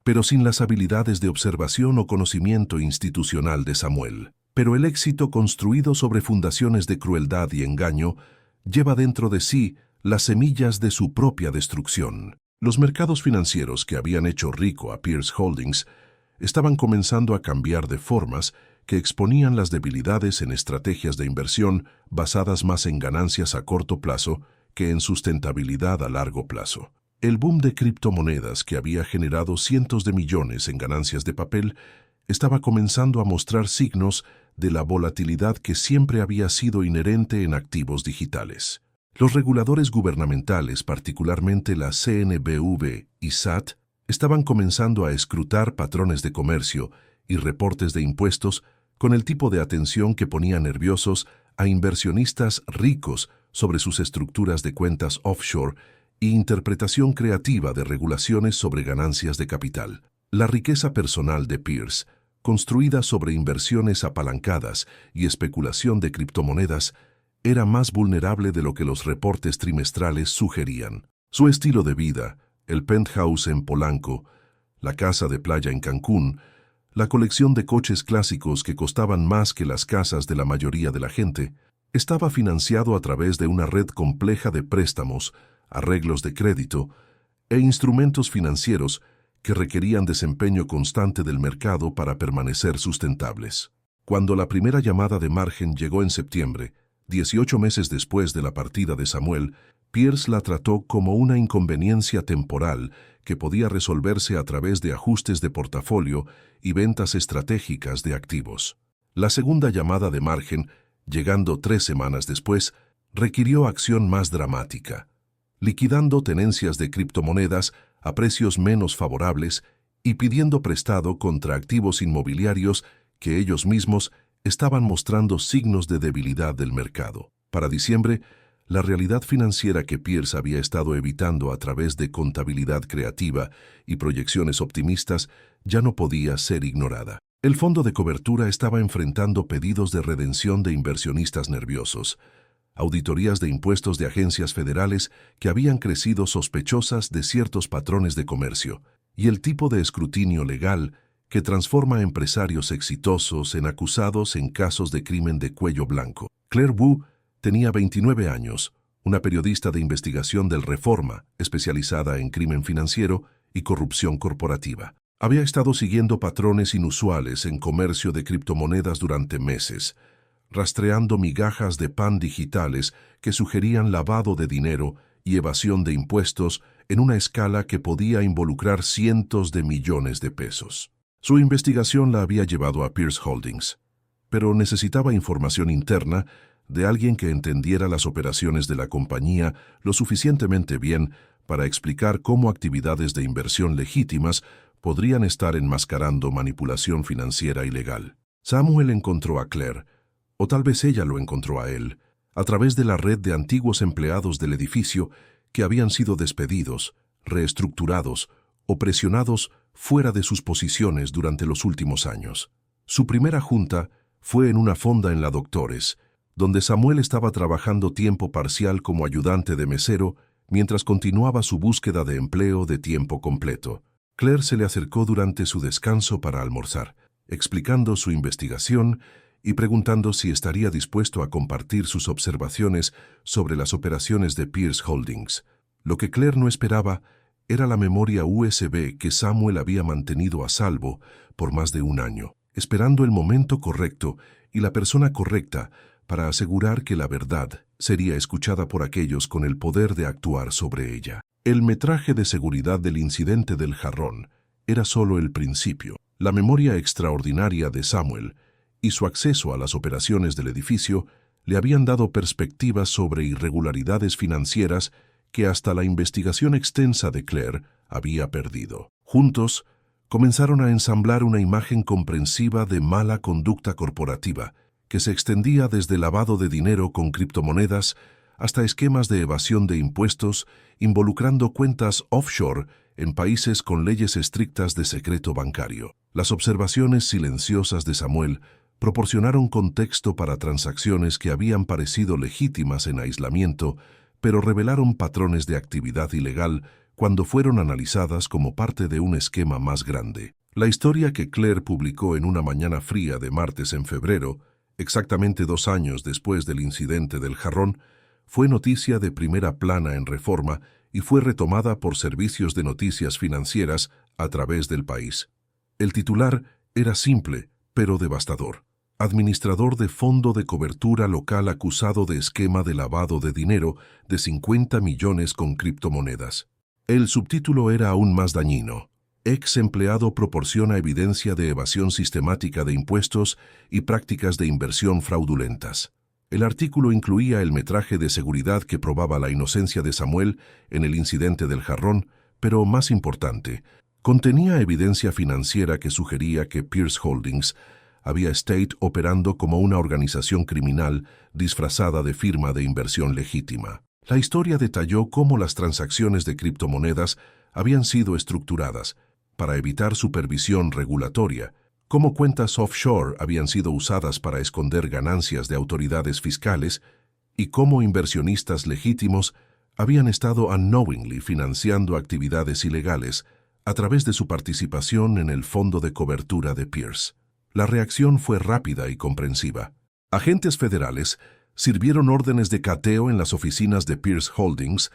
pero sin las habilidades de observación o conocimiento institucional de Samuel. Pero el éxito construido sobre fundaciones de crueldad y engaño lleva dentro de sí las semillas de su propia destrucción. Los mercados financieros que habían hecho rico a Pierce Holdings estaban comenzando a cambiar de formas que exponían las debilidades en estrategias de inversión basadas más en ganancias a corto plazo que en sustentabilidad a largo plazo. El boom de criptomonedas que había generado cientos de millones en ganancias de papel estaba comenzando a mostrar signos de la volatilidad que siempre había sido inherente en activos digitales. Los reguladores gubernamentales, particularmente la CNBV y SAT, estaban comenzando a escrutar patrones de comercio y reportes de impuestos con el tipo de atención que ponía nerviosos a inversionistas ricos sobre sus estructuras de cuentas offshore e interpretación creativa de regulaciones sobre ganancias de capital. La riqueza personal de Pierce, construida sobre inversiones apalancadas y especulación de criptomonedas, era más vulnerable de lo que los reportes trimestrales sugerían. Su estilo de vida, el penthouse en Polanco, la casa de playa en Cancún, la colección de coches clásicos que costaban más que las casas de la mayoría de la gente, estaba financiado a través de una red compleja de préstamos, arreglos de crédito e instrumentos financieros que requerían desempeño constante del mercado para permanecer sustentables. Cuando la primera llamada de margen llegó en septiembre, 18 meses después de la partida de Samuel, Pierce la trató como una inconveniencia temporal que podía resolverse a través de ajustes de portafolio y ventas estratégicas de activos. La segunda llamada de margen, llegando 3 semanas después, requirió acción más dramática, liquidando tenencias de criptomonedas a precios menos favorables y pidiendo prestado contra activos inmobiliarios que ellos mismos estaban mostrando signos de debilidad del mercado. Para diciembre, la realidad financiera que Pierce había estado evitando a través de contabilidad creativa y proyecciones optimistas ya no podía ser ignorada. El fondo de cobertura estaba enfrentando pedidos de redención de inversionistas nerviosos, auditorías de impuestos de agencias federales que habían crecido sospechosas de ciertos patrones de comercio, y el tipo de escrutinio legal que transforma a empresarios exitosos en acusados en casos de crimen de cuello blanco. Claire Wu tenía 29 años, una periodista de investigación del Reforma, especializada en crimen financiero y corrupción corporativa. Había estado siguiendo patrones inusuales en comercio de criptomonedas durante meses, rastreando migajas de pan digitales que sugerían lavado de dinero y evasión de impuestos en una escala que podía involucrar cientos de millones de pesos. Su investigación la había llevado a Pierce Holdings, pero necesitaba información interna de alguien que entendiera las operaciones de la compañía lo suficientemente bien para explicar cómo actividades de inversión legítimas podrían estar enmascarando manipulación financiera ilegal. Samuel encontró a Claire, o tal vez ella lo encontró a él, a través de la red de antiguos empleados del edificio que habían sido despedidos, reestructurados o presionados fuera de sus posiciones durante los últimos años. Su primera junta fue en una fonda en la Doctores, donde Samuel estaba trabajando tiempo parcial como ayudante de mesero mientras continuaba su búsqueda de empleo de tiempo completo. Claire se le acercó durante su descanso para almorzar, explicando su investigación y preguntando si estaría dispuesto a compartir sus observaciones sobre las operaciones de Pierce Holdings. Lo que Claire no esperaba era la memoria USB que Samuel había mantenido a salvo por más de un año, esperando el momento correcto y la persona correcta para asegurar que la verdad sería escuchada por aquellos con el poder de actuar sobre ella. El metraje de seguridad del incidente del jarrón era solo el principio. La memoria extraordinaria de Samuel y su acceso a las operaciones del edificio le habían dado perspectivas sobre irregularidades financieras que hasta la investigación extensa de Claire había perdido. Juntos, comenzaron a ensamblar una imagen comprensiva de mala conducta corporativa que se extendía desde lavado de dinero con criptomonedas hasta esquemas de evasión de impuestos involucrando cuentas offshore en países con leyes estrictas de secreto bancario. Las observaciones silenciosas de Samuel proporcionaron contexto para transacciones que habían parecido legítimas en aislamiento, pero revelaron patrones de actividad ilegal cuando fueron analizadas como parte de un esquema más grande. La historia que Claire publicó en una mañana fría de martes en febrero, exactamente 2 años después del incidente del jarrón, fue noticia de primera plana en Reforma y fue retomada por servicios de noticias financieras a través del país. El titular era simple, pero devastador. Administrador de fondo de cobertura local acusado de esquema de lavado de dinero de 50 millones con criptomonedas. El subtítulo era aún más dañino. Ex empleado proporciona evidencia de evasión sistemática de impuestos y prácticas de inversión fraudulentas. El artículo incluía el metraje de seguridad que probaba la inocencia de Samuel en el incidente del jarrón, pero más importante, contenía evidencia financiera que sugería que Pierce Holdings había estado operando como una organización criminal disfrazada de firma de inversión legítima. La historia detalló cómo las transacciones de criptomonedas habían sido estructuradas para evitar supervisión regulatoria, cómo cuentas offshore habían sido usadas para esconder ganancias de autoridades fiscales y cómo inversionistas legítimos habían estado unknowingly financiando actividades ilegales a través de su participación en el fondo de cobertura de Pierce. La reacción fue rápida y comprensiva. Agentes federales sirvieron órdenes de cateo en las oficinas de Pierce Holdings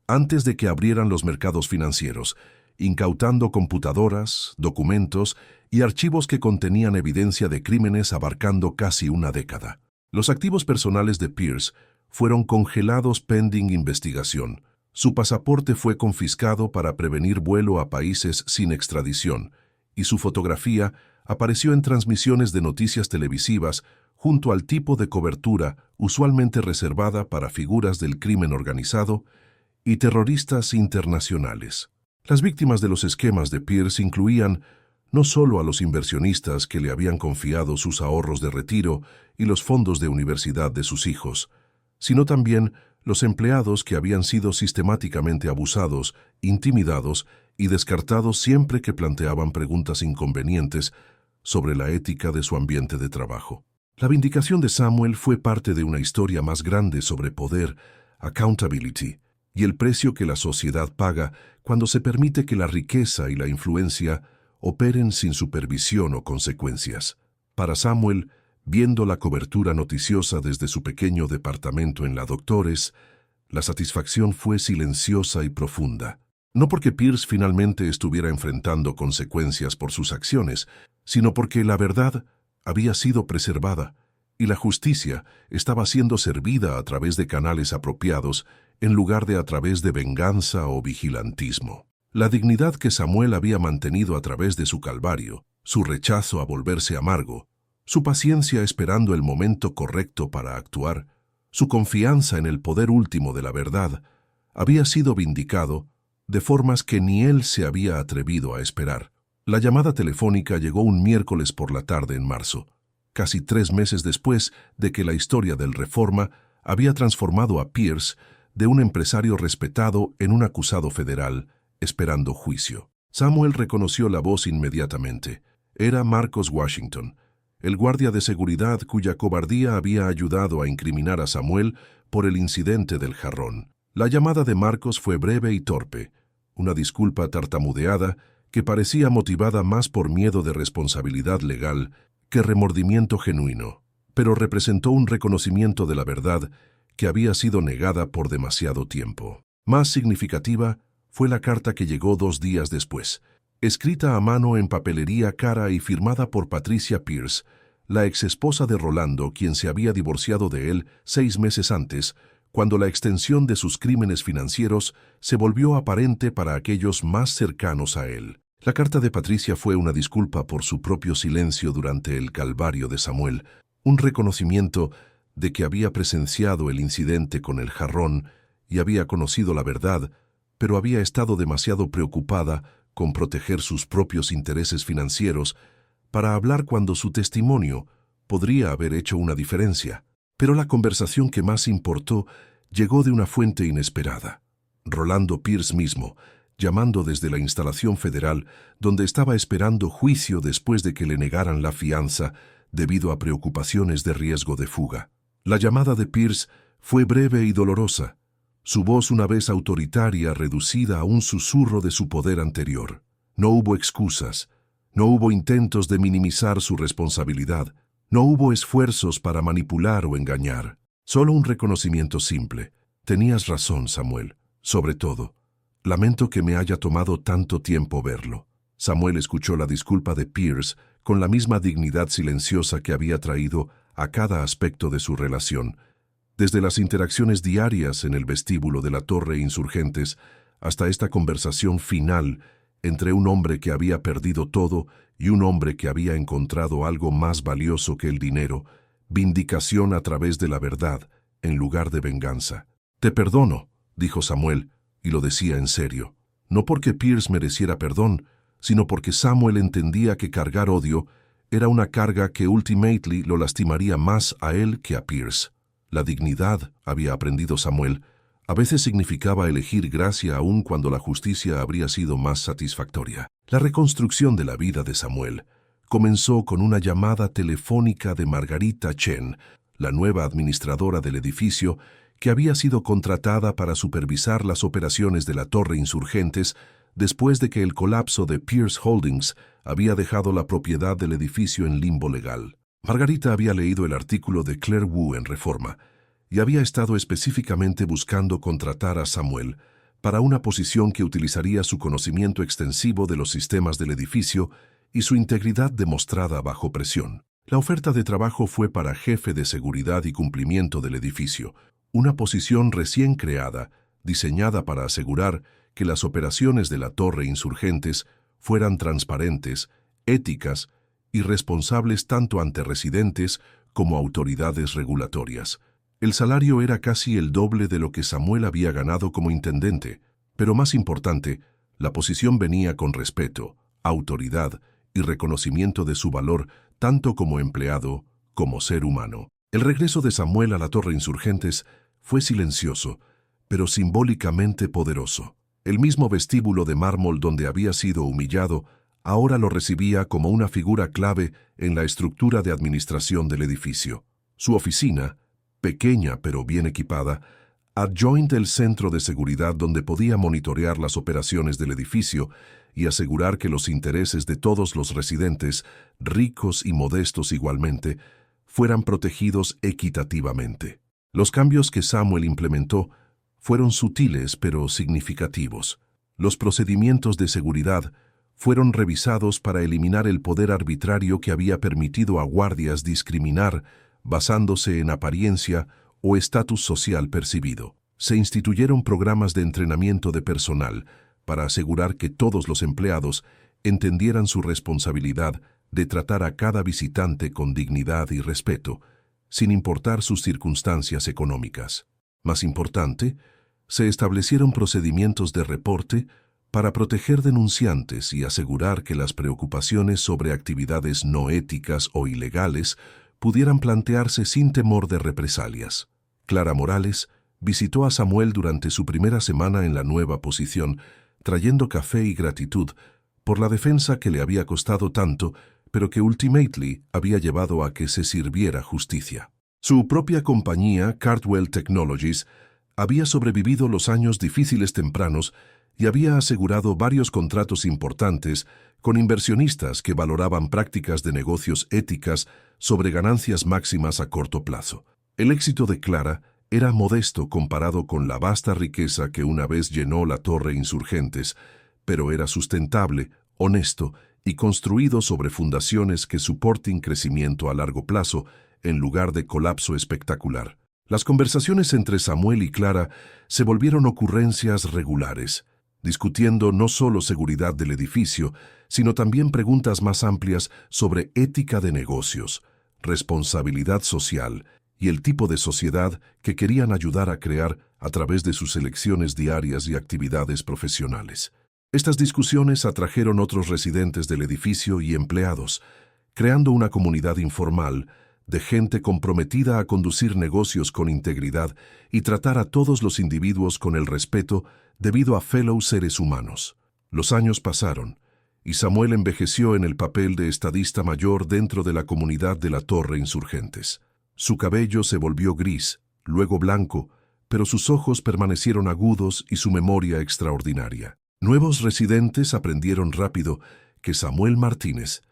antes de que abrieran los mercados financieros, incautando computadoras, documentos y archivos que contenían evidencia de crímenes abarcando casi una década. Los activos personales de Pierce fueron congelados pending investigación. Su pasaporte fue confiscado para prevenir vuelo a países sin extradición, y su fotografía apareció en transmisiones de noticias televisivas junto al tipo de cobertura usualmente reservada para figuras del crimen organizado y terroristas internacionales. Las víctimas de los esquemas de Pierce incluían no solo a los inversionistas que le habían confiado sus ahorros de retiro y los fondos de universidad de sus hijos, sino también los empleados que habían sido sistemáticamente abusados, intimidados y descartados siempre que planteaban preguntas inconvenientes sobre la ética de su ambiente de trabajo. La vindicación de Samuel fue parte de una historia más grande sobre poder, accountability, y el precio que la sociedad paga cuando se permite que la riqueza y la influencia operen sin supervisión o consecuencias. Para Samuel, viendo la cobertura noticiosa desde su pequeño departamento en la Doctores, la satisfacción fue silenciosa y profunda. No porque Pierce finalmente estuviera enfrentando consecuencias por sus acciones, sino porque la verdad había sido preservada y la justicia estaba siendo servida a través de canales apropiados en lugar de a través de venganza o vigilantismo. La dignidad que Samuel había mantenido a través de su calvario, su rechazo a volverse amargo, su paciencia esperando el momento correcto para actuar, su confianza en el poder último de la verdad, había sido vindicado de formas que ni él se había atrevido a esperar. La llamada telefónica llegó un miércoles por la tarde en marzo, casi 3 meses después de que la historia del Reforma había transformado a Pierce de un empresario respetado en un acusado federal, esperando juicio. Samuel reconoció la voz inmediatamente. Era Marcos Washington, el guardia de seguridad cuya cobardía había ayudado a incriminar a Samuel por el incidente del jarrón. La llamada de Marcos fue breve y torpe, una disculpa tartamudeada que parecía motivada más por miedo de responsabilidad legal que remordimiento genuino, pero representó un reconocimiento de la verdad que había sido negada por demasiado tiempo. Más significativa fue la carta que llegó 2 días después, escrita a mano en papelería cara y firmada por Patricia Pierce, la exesposa de Rolando, quien se había divorciado de él 6 meses antes, cuando la extensión de sus crímenes financieros se volvió aparente para aquellos más cercanos a él. La carta de Patricia fue una disculpa por su propio silencio durante el calvario de Samuel, un reconocimiento de que había presenciado el incidente con el jarrón y había conocido la verdad, pero había estado demasiado preocupada con proteger sus propios intereses financieros para hablar cuando su testimonio podría haber hecho una diferencia. Pero la conversación que más importó llegó de una fuente inesperada. Rolando Pierce mismo, llamando desde la instalación federal, donde estaba esperando juicio después de que le negaran la fianza debido a preocupaciones de riesgo de fuga. La llamada de Pierce fue breve y dolorosa, su voz una vez autoritaria reducida a un susurro de su poder anterior. No hubo excusas, no hubo intentos de minimizar su responsabilidad, no hubo esfuerzos para manipular o engañar. Solo un reconocimiento simple. Tenías razón, Samuel. Sobre todo, lamento que me haya tomado tanto tiempo verlo. Samuel escuchó la disculpa de Pierce con la misma dignidad silenciosa que había traído a cada aspecto de su relación, desde las interacciones diarias en el vestíbulo de la Torre Insurgentes hasta esta conversación final entre un hombre que había perdido todo y un hombre que había encontrado algo más valioso que el dinero, vindicación a través de la verdad, en lugar de venganza. «Te perdono», dijo Samuel, y lo decía en serio. No porque Pierce mereciera perdón, sino porque Samuel entendía que cargar odio era una carga que ultimately lo lastimaría más a él que a Pierce. La dignidad, había aprendido Samuel, a veces significaba elegir gracia aun cuando la justicia habría sido más satisfactoria. La reconstrucción de la vida de Samuel comenzó con una llamada telefónica de Margarita Chen, la nueva administradora del edificio, que había sido contratada para supervisar las operaciones de la Torre Insurgentes después de que el colapso de Pierce Holdings había dejado la propiedad del edificio en limbo legal. Margarita había leído el artículo de Claire Wu en Reforma y había estado específicamente buscando contratar a Samuel para una posición que utilizaría su conocimiento extensivo de los sistemas del edificio y su integridad demostrada bajo presión. La oferta de trabajo fue para jefe de seguridad y cumplimiento del edificio, una posición recién creada, diseñada para asegurar que las operaciones de la Torre Insurgentes fueran transparentes, éticas y responsables tanto ante residentes como autoridades regulatorias. El salario era casi el doble de lo que Samuel había ganado como intendente, pero más importante, la posición venía con respeto, autoridad y reconocimiento de su valor tanto como empleado como ser humano. El regreso de Samuel a la Torre Insurgentes fue silencioso, pero simbólicamente poderoso. El mismo vestíbulo de mármol donde había sido humillado ahora lo recibía como una figura clave en la estructura de administración del edificio. Su oficina, pequeña pero bien equipada, adjoint el centro de seguridad donde podía monitorear las operaciones del edificio y asegurar que los intereses de todos los residentes, ricos y modestos igualmente, fueran protegidos equitativamente. Los cambios que Samuel implementó fueron sutiles pero significativos. Los procedimientos de seguridad fueron revisados para eliminar el poder arbitrario que había permitido a guardias discriminar basándose en apariencia o estatus social percibido. Se instituyeron programas de entrenamiento de personal para asegurar que todos los empleados entendieran su responsabilidad de tratar a cada visitante con dignidad y respeto, sin importar sus circunstancias económicas. Más importante, se establecieron procedimientos de reporte para proteger denunciantes y asegurar que las preocupaciones sobre actividades no éticas o ilegales pudieran plantearse sin temor de represalias. Clara Morales visitó a Samuel durante su primera semana en la nueva posición, trayendo café y gratitud por la defensa que le había costado tanto, pero que ultimately había llevado a que se sirviera justicia. Su propia compañía, Cardwell Technologies, había sobrevivido los años difíciles tempranos y había asegurado varios contratos importantes con inversionistas que valoraban prácticas de negocios éticas sobre ganancias máximas a corto plazo. El éxito de Clara era modesto comparado con la vasta riqueza que una vez llenó la Torre Insurgentes, pero era sustentable, honesto y construido sobre fundaciones que soporten crecimiento a largo plazo en lugar de colapso espectacular. Las conversaciones entre Samuel y Clara se volvieron ocurrencias regulares, discutiendo no solo seguridad del edificio, sino también preguntas más amplias sobre ética de negocios, responsabilidad social y el tipo de sociedad que querían ayudar a crear a través de sus elecciones diarias y actividades profesionales. Estas discusiones atrajeron otros residentes del edificio y empleados, creando una comunidad informal de gente comprometida a conducir negocios con integridad y tratar a todos los individuos con el respeto debido a fellow seres humanos. Los años pasaron, y Samuel envejeció en el papel de estadista mayor dentro de la comunidad de la Torre Insurgentes. Su cabello se volvió gris, luego blanco, pero sus ojos permanecieron agudos y su memoria extraordinaria. Nuevos residentes aprendieron rápido que Samuel Martínez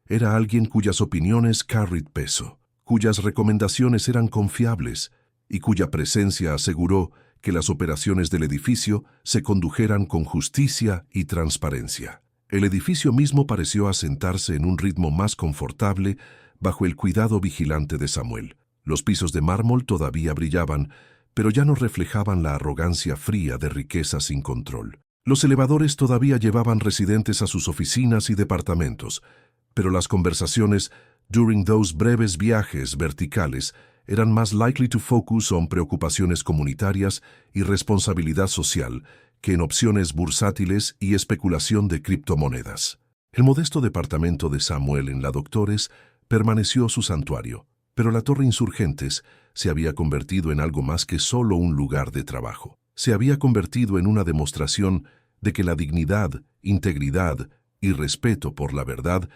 era alguien cuyas opiniones carried peso, cuyas recomendaciones eran confiables y cuya presencia aseguró que las operaciones del edificio se condujeran con justicia y transparencia. El edificio mismo pareció asentarse en un ritmo más confortable bajo el cuidado vigilante de Samuel. Los pisos de mármol todavía brillaban, pero ya no reflejaban la arrogancia fría de riqueza sin control. Los elevadores todavía llevaban residentes a sus oficinas y departamentos, pero las conversaciones during those breves viajes verticales eran más likely to focus on preocupaciones comunitarias y responsabilidad social que en opciones bursátiles y especulación de criptomonedas. El modesto departamento de Samuel en la Doctores permaneció su santuario, pero la Torre Insurgentes se había convertido en algo más que solo un lugar de trabajo. Se había convertido en una demostración de que la dignidad, integridad y respeto por la verdad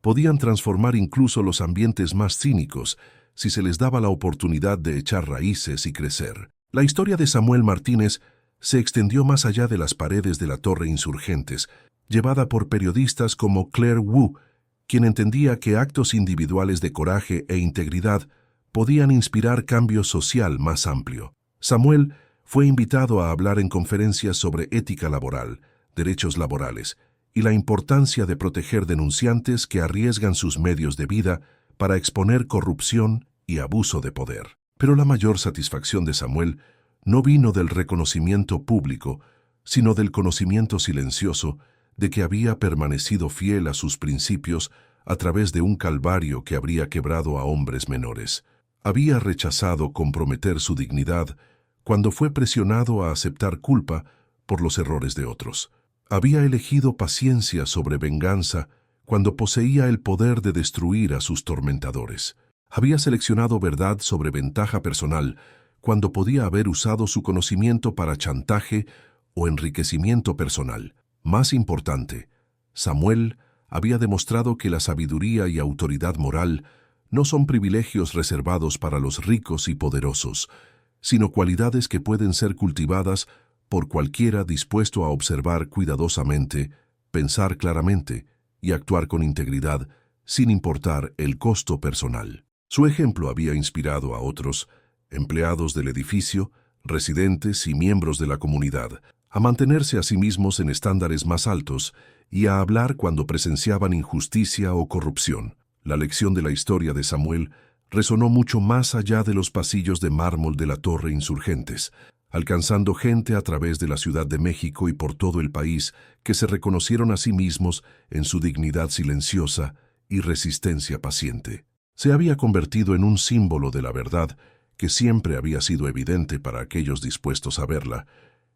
podían transformar incluso los ambientes más cínicos si se les daba la oportunidad de echar raíces y crecer. La historia de Samuel Martínez se extendió más allá de las paredes de la Torre Insurgentes, llevada por periodistas como Claire Wu, quien entendía que actos individuales de coraje e integridad podían inspirar cambio social más amplio. Samuel fue invitado a hablar en conferencias sobre ética laboral, derechos laborales y la importancia de proteger denunciantes que arriesgan sus medios de vida para exponer corrupción y abuso de poder. Pero la mayor satisfacción de Samuel no vino del reconocimiento público, sino del conocimiento silencioso de que había permanecido fiel a sus principios a través de un calvario que habría quebrado a hombres menores. Había rechazado comprometer su dignidad cuando fue presionado a aceptar culpa por los errores de otros. Había elegido paciencia sobre venganza cuando poseía el poder de destruir a sus tormentadores. Había seleccionado verdad sobre ventaja personal cuando podía haber usado su conocimiento para chantaje o enriquecimiento personal. Más importante, Samuel había demostrado que la sabiduría y autoridad moral no son privilegios reservados para los ricos y poderosos, sino cualidades que pueden ser cultivadas por cualquiera dispuesto a observar cuidadosamente, pensar claramente y actuar con integridad, sin importar el costo personal. Su ejemplo había inspirado a otros, empleados del edificio, residentes y miembros de la comunidad, a mantenerse a sí mismos en estándares más altos y a hablar cuando presenciaban injusticia o corrupción. La lección de la historia de Samuel resonó mucho más allá de los pasillos de mármol de la Torre Insurgentes, alcanzando gente a través de la Ciudad de México y por todo el país que se reconocieron a sí mismos en su dignidad silenciosa y resistencia paciente. Se había convertido en un símbolo de la verdad que siempre había sido evidente para aquellos dispuestos a verla,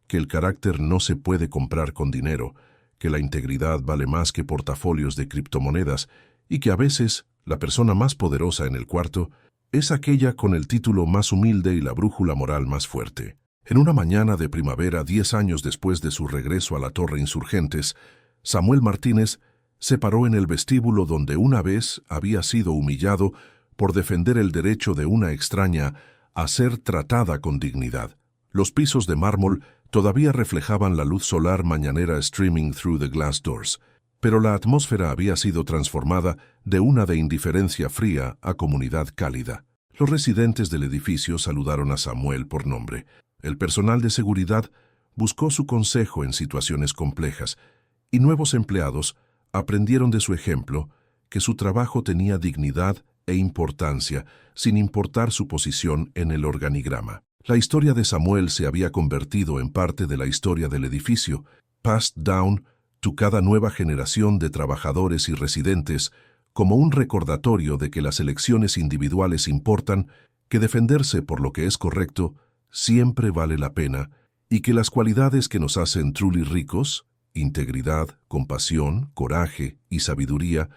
que el carácter no se puede comprar con dinero, que la integridad vale más que portafolios de criptomonedas y que a veces La persona más poderosa en el cuarto es aquella con el título más humilde y la brújula moral más fuerte. En una mañana de primavera, 10 años después de su regreso a la Torre Insurgentes, Samuel Martínez se paró en el vestíbulo donde una vez había sido humillado por defender el derecho de una extraña a ser tratada con dignidad. Los pisos de mármol todavía reflejaban la luz solar mañanera streaming through the glass doors, pero la atmósfera había sido transformada de una de indiferencia fría a comunidad cálida. Los residentes del edificio saludaron a Samuel por nombre. El personal de seguridad buscó su consejo en situaciones complejas, y nuevos empleados aprendieron de su ejemplo que su trabajo tenía dignidad e importancia, sin importar su posición en el organigrama. La historia de Samuel se había convertido en parte de la historia del edificio, passed down to cada nueva generación de trabajadores y residentes, como un recordatorio de que las elecciones individuales importan, que defenderse por lo que es correcto siempre vale la pena, y que las cualidades que nos hacen truly ricos, integridad, compasión, coraje y sabiduría,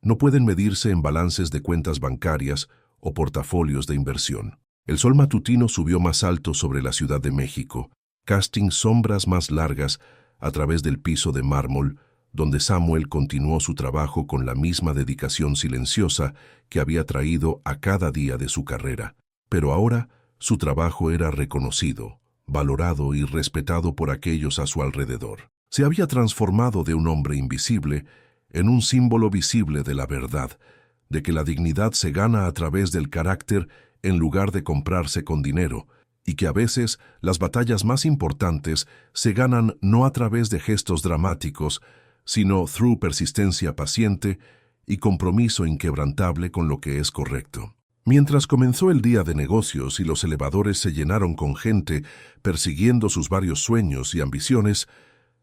no pueden medirse en balances de cuentas bancarias o portafolios de inversión. El sol matutino subió más alto sobre la Ciudad de México, casting sombras más largas a través del piso de mármol, donde Samuel continuó su trabajo con la misma dedicación silenciosa que había traído a cada día de su carrera. Pero ahora su trabajo era reconocido, valorado y respetado por aquellos a su alrededor. Se había transformado de un hombre invisible en un símbolo visible de la verdad, de que la dignidad se gana a través del carácter en lugar de comprarse con dinero, y que a veces las batallas más importantes se ganan no a través de gestos dramáticos, sino through persistencia paciente y compromiso inquebrantable con lo que es correcto. Mientras comenzó el día de negocios y los elevadores se llenaron con gente persiguiendo sus varios sueños y ambiciones,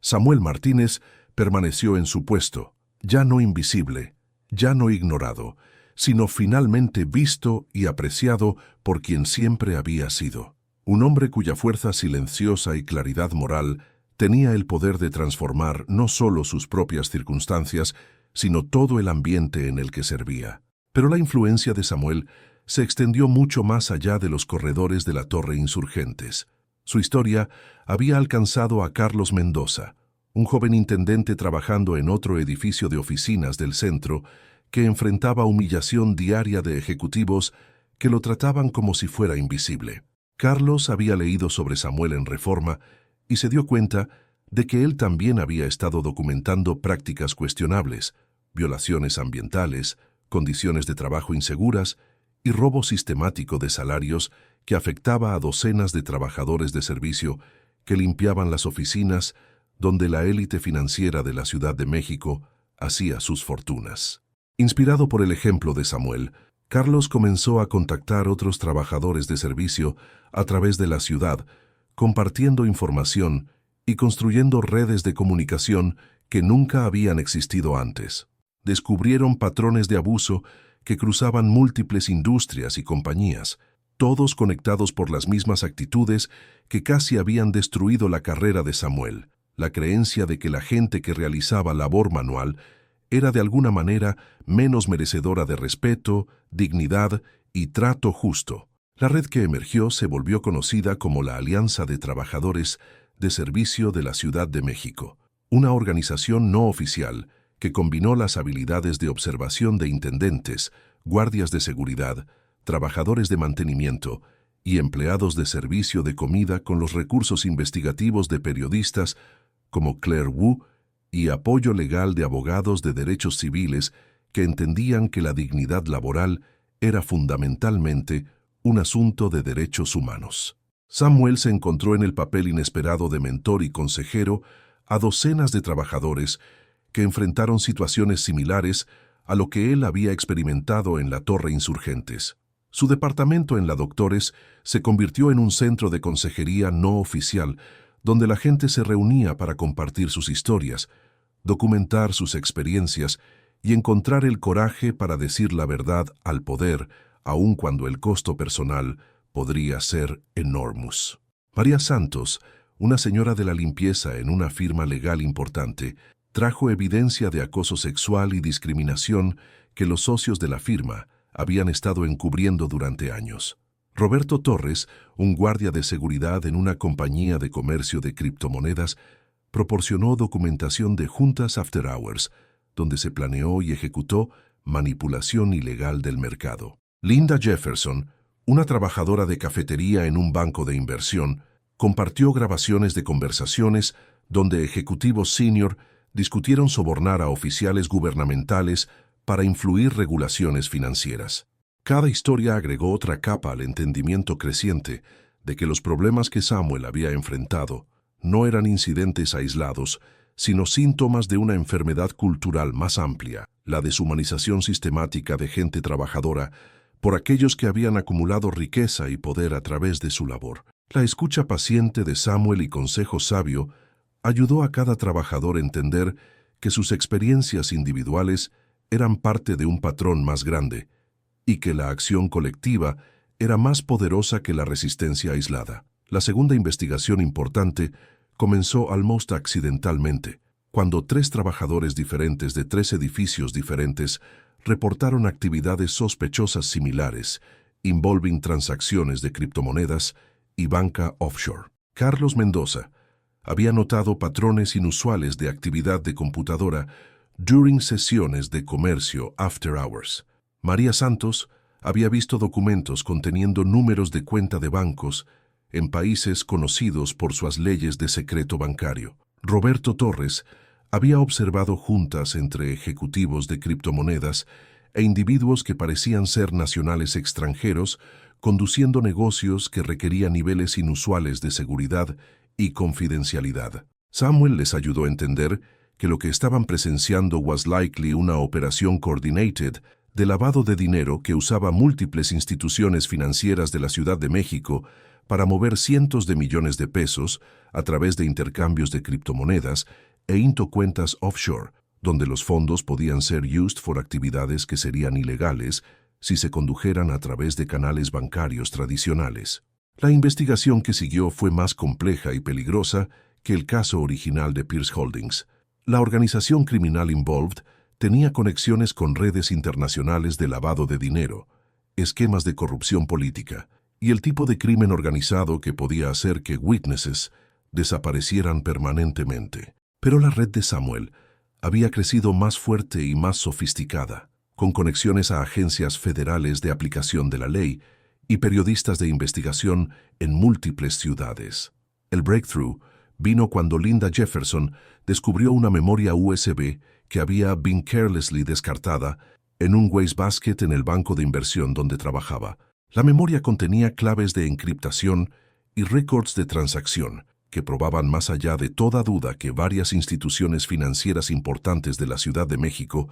Samuel Martínez permaneció en su puesto, ya no invisible, ya no ignorado, sino finalmente visto y apreciado por quien siempre había sido. Un hombre cuya fuerza silenciosa y claridad moral tenía el poder de transformar no solo sus propias circunstancias, sino todo el ambiente en el que servía. Pero la influencia de Samuel se extendió mucho más allá de los corredores de la Torre Insurgentes. Su historia había alcanzado a Carlos Mendoza, un joven intendente trabajando en otro edificio de oficinas del centro que enfrentaba humillación diaria de ejecutivos que lo trataban como si fuera invisible. Carlos había leído sobre Samuel en Reforma y se dio cuenta de que él también había estado documentando prácticas cuestionables, violaciones ambientales, condiciones de trabajo inseguras y robo sistemático de salarios que afectaba a docenas de trabajadores de servicio que limpiaban las oficinas donde la élite financiera de la Ciudad de México hacía sus fortunas. Inspirado por el ejemplo de Samuel, Carlos comenzó a contactar otros trabajadores de servicio a través de la ciudad, compartiendo información y construyendo redes de comunicación que nunca habían existido antes. Descubrieron patrones de abuso que cruzaban múltiples industrias y compañías, todos conectados por las mismas actitudes que casi habían destruido la carrera de Samuel, la creencia de que la gente que realizaba labor manual era de alguna manera menos merecedora de respeto, dignidad y trato justo. La red que emergió se volvió conocida como la Alianza de Trabajadores de Servicio de la Ciudad de México, una organización no oficial que combinó las habilidades de observación de intendentes, guardias de seguridad, trabajadores de mantenimiento y empleados de servicio de comida con los recursos investigativos de periodistas como Claire Wu y apoyo legal de abogados de derechos civiles que entendían que la dignidad laboral era fundamentalmente un asunto de derechos humanos. Samuel se encontró en el papel inesperado de mentor y consejero a docenas de trabajadores que enfrentaron situaciones similares a lo que él había experimentado en la Torre Insurgentes. Su departamento en la Doctores se convirtió en un centro de consejería no oficial, donde la gente se reunía para compartir sus historias, documentar sus experiencias y encontrar el coraje para decir la verdad al poder, aun cuando el costo personal podría ser enormous. María Santos, una señora de la limpieza en una firma legal importante, trajo evidencia de acoso sexual y discriminación que los socios de la firma habían estado encubriendo durante años. Roberto Torres, un guardia de seguridad en una compañía de comercio de criptomonedas, proporcionó documentación de juntas after hours, donde se planeó y ejecutó manipulación ilegal del mercado. Linda Jefferson, una trabajadora de cafetería en un banco de inversión, compartió grabaciones de conversaciones donde ejecutivos senior discutieron sobornar a oficiales gubernamentales para influir regulaciones financieras. Cada historia agregó otra capa al entendimiento creciente de que los problemas que Samuel había enfrentado no eran incidentes aislados, sino síntomas de una enfermedad cultural más amplia, la deshumanización sistemática de gente trabajadora por aquellos que habían acumulado riqueza y poder a través de su labor. La escucha paciente de Samuel y consejo sabio ayudó a cada trabajador a entender que sus experiencias individuales eran parte de un patrón más grande y que la acción colectiva era más poderosa que la resistencia aislada. La segunda investigación importante comenzó almost accidentalmente, cuando 3 trabajadores diferentes de 3 edificios diferentes reportaron actividades sospechosas similares, involving transacciones de criptomonedas y banca offshore. Carlos Mendoza había notado patrones inusuales de actividad de computadora during sesiones de comercio after hours. María Santos había visto documentos conteniendo números de cuenta de bancos en países conocidos por sus leyes de secreto bancario. Roberto Torres había observado juntas entre ejecutivos de criptomonedas e individuos que parecían ser nacionales extranjeros, conduciendo negocios que requerían niveles inusuales de seguridad y confidencialidad. Samuel les ayudó a entender que lo que estaban presenciando was likely una operación coordinated de lavado de dinero que usaba múltiples instituciones financieras de la Ciudad de México para mover cientos de millones de pesos a través de intercambios de criptomonedas e into cuentas offshore, donde los fondos podían ser used for actividades que serían ilegales si se condujeran a través de canales bancarios tradicionales. La investigación que siguió fue más compleja y peligrosa que el caso original de Pierce Holdings. La organización criminal involved tenía conexiones con redes internacionales de lavado de dinero, esquemas de corrupción política y el tipo de crimen organizado que podía hacer que witnesses desaparecieran permanentemente. Pero la red de Samuel había crecido más fuerte y más sofisticada, con conexiones a agencias federales de aplicación de la ley y periodistas de investigación en múltiples ciudades. El breakthrough vino cuando Linda Jefferson descubrió una memoria USB que había been carelessly descartada en un wastebasket en el banco de inversión donde trabajaba. La memoria contenía claves de encriptación y récords de transacción que probaban más allá de toda duda que varias instituciones financieras importantes de la Ciudad de México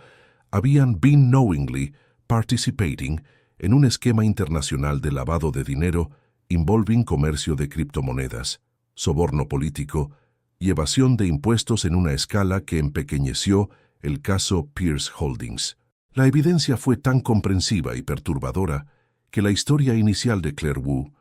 habían been knowingly participating en un esquema internacional de lavado de dinero involving comercio de criptomonedas, soborno político y evasión de impuestos en una escala que empequeñeció el caso Pierce Holdings. La evidencia fue tan comprensiva y perturbadora que la historia inicial de Claire Wu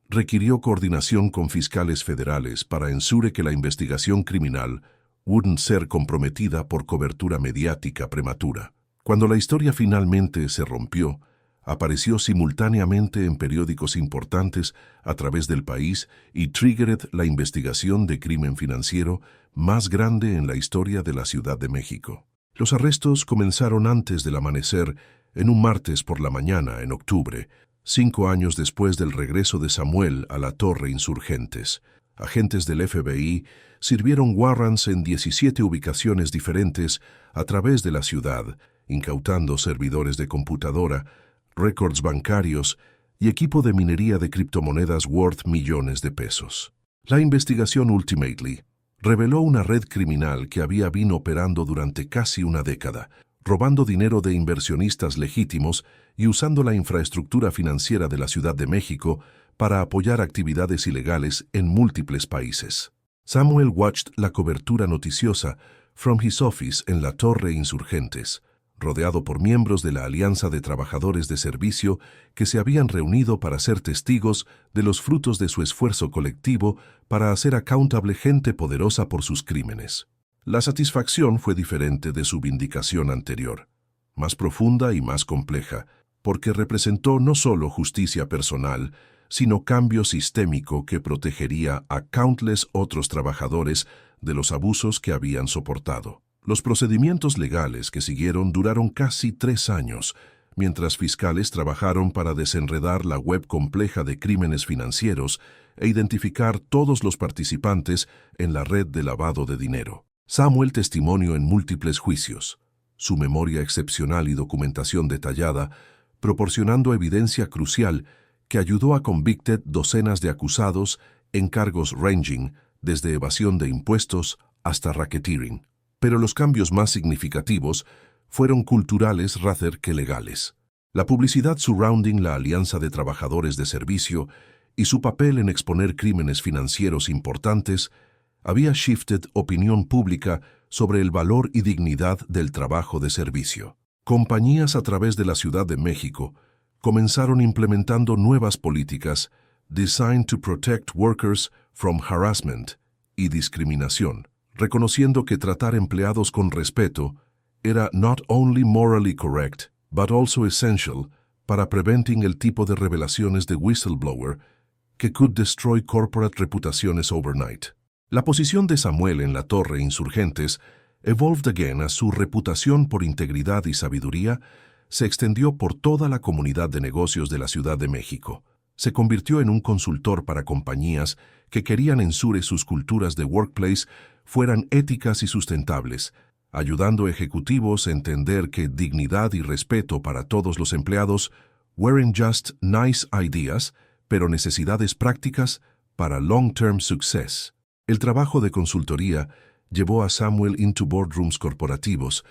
requirió coordinación con fiscales federales para ensure que la investigación criminal wouldn't ser comprometida por cobertura mediática prematura. Cuando la historia finalmente se rompió, apareció simultáneamente en periódicos importantes a través del país y triggered la investigación de crimen financiero más grande en la historia de la Ciudad de México. Los arrestos comenzaron antes del amanecer en un martes por la mañana en octubre, 5 años después del regreso de Samuel a la Torre Insurgentes. Agentes del FBI sirvieron warrants en 17 ubicaciones diferentes a través de la ciudad, incautando servidores de computadora, récords bancarios y equipo de minería de criptomonedas worth millones de pesos. La investigación ultimately reveló una red criminal que había venido operando durante casi una década, robando dinero de inversionistas legítimos y usando la infraestructura financiera de la Ciudad de México para apoyar actividades ilegales en múltiples países. Samuel watched la cobertura noticiosa from his office en la Torre Insurgentes, rodeado por miembros de la Alianza de Trabajadores de Servicio que se habían reunido para ser testigos de los frutos de su esfuerzo colectivo para hacer accountable gente poderosa por sus crímenes. La satisfacción fue diferente de su vindicación anterior. más profunda y más compleja, porque representó no solo justicia personal, sino cambio sistémico que protegería a countless otros trabajadores de los abusos que habían soportado. Los procedimientos legales que siguieron duraron casi 3 años, mientras fiscales trabajaron para desenredar la web compleja de crímenes financieros e identificar todos los participantes en la red de lavado de dinero. Samuel testimonió en múltiples juicios. Su memoria excepcional y documentación detallada, proporcionando evidencia crucial que ayudó a convicted docenas de acusados en cargos ranging desde evasión de impuestos hasta racketeering. Pero los cambios más significativos fueron culturales rather que legales. La publicidad surrounding la Alianza de Trabajadores de Servicio y su papel en exponer crímenes financieros importantes había shifted opinión pública sobre el valor y dignidad del trabajo de servicio. Compañías a través de la Ciudad de México comenzaron implementando nuevas políticas designed to protect workers from harassment y discriminación, reconociendo que tratar empleados con respeto era not only morally correct, but also essential para preventing el tipo de revelaciones de whistleblower que could destroy corporate reputaciones overnight. La posición de Samuel en la Torre Insurgentes evolved again as su reputación por integridad y sabiduría se extendió por toda la comunidad de negocios de la Ciudad de México. Se convirtió en un consultor para compañías que querían ensure sus culturas de workplace fueran éticas y sustentables, ayudando a ejecutivos a entender que dignidad y respeto para todos los empleados weren't just nice ideas, pero necesidades prácticas para long-term success. El trabajo de consultoría llevó a Samuel into boardrooms corporativos,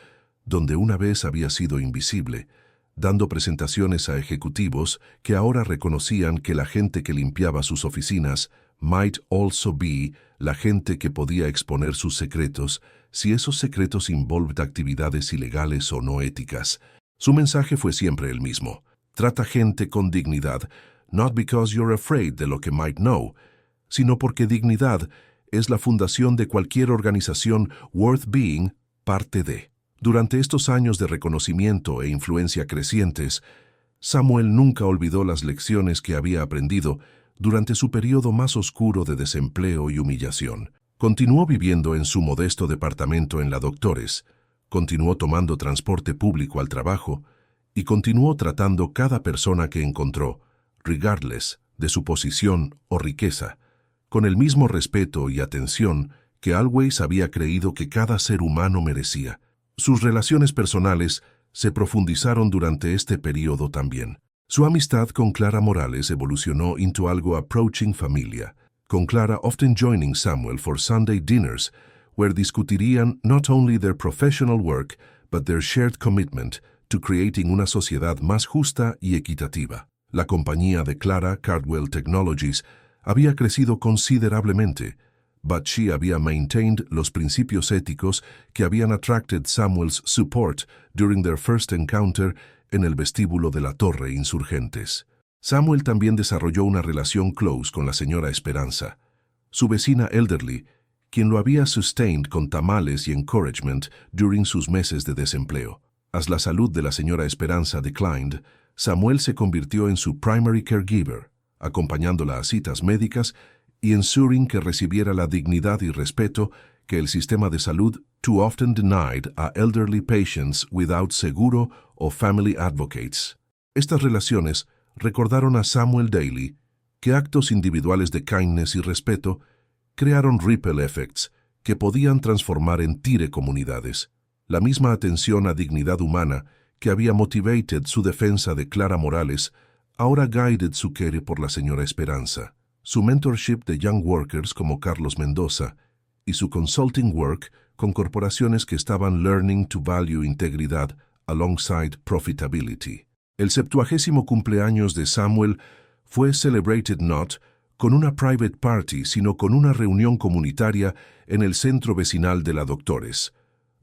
donde una vez había sido invisible, dando presentaciones a ejecutivos que ahora reconocían que la gente que limpiaba sus oficinas might also be la gente que podía exponer sus secretos si esos secretos involved actividades ilegales o no éticas. Su mensaje fue siempre el mismo. Trata gente con dignidad, not because you're afraid de lo que might know, sino porque dignidad es la fundación de cualquier organización worth being parte de. Durante estos años de reconocimiento e influencia crecientes, Samuel nunca olvidó las lecciones que había aprendido durante su periodo más oscuro de desempleo y humillación. Continuó viviendo en su modesto departamento en la Doctores, continuó tomando transporte público al trabajo y continuó tratando cada persona que encontró, regardless de su posición o riqueza, con el mismo respeto y atención que always había creído que cada ser humano merecía. Sus relaciones personales se profundizaron durante este periodo también. Su amistad con Clara Morales evolucionó into algo approaching familia, con Clara often joining Samuel for Sunday dinners, where discutirían not only their professional work, but their shared commitment to creating una sociedad más justa y equitativa. La compañía de Clara, Cardwell Technologies, había crecido considerablemente, but she había maintained los principios éticos que habían attracted Samuel's support during their first encounter en el vestíbulo de la Torre Insurgentes. Samuel también desarrolló una relación close con la señora Esperanza, su vecina elderly, quien lo había sustained con tamales y encouragement during sus meses de desempleo. As la salud de la señora Esperanza declined, Samuel se convirtió en su primary caregiver, acompañándola a citas médicas y ensuring que recibiera la dignidad y respeto que el sistema de salud too often denied a elderly patients without seguro o family advocates. Estas relaciones recordaron a Samuel Daly que actos individuales de kindness y respeto crearon ripple effects que podían transformar en tire comunidades. La misma atención a dignidad humana que había motivated su defensa de Clara Morales ahora guided su care por la señora Esperanza. Su mentorship de young workers como Carlos Mendoza y su consulting work con corporaciones que estaban learning to value integridad alongside profitability. El 70º cumpleaños de Samuel fue celebrated not con una private party, sino con una reunión comunitaria en el centro vecinal de la Doctores,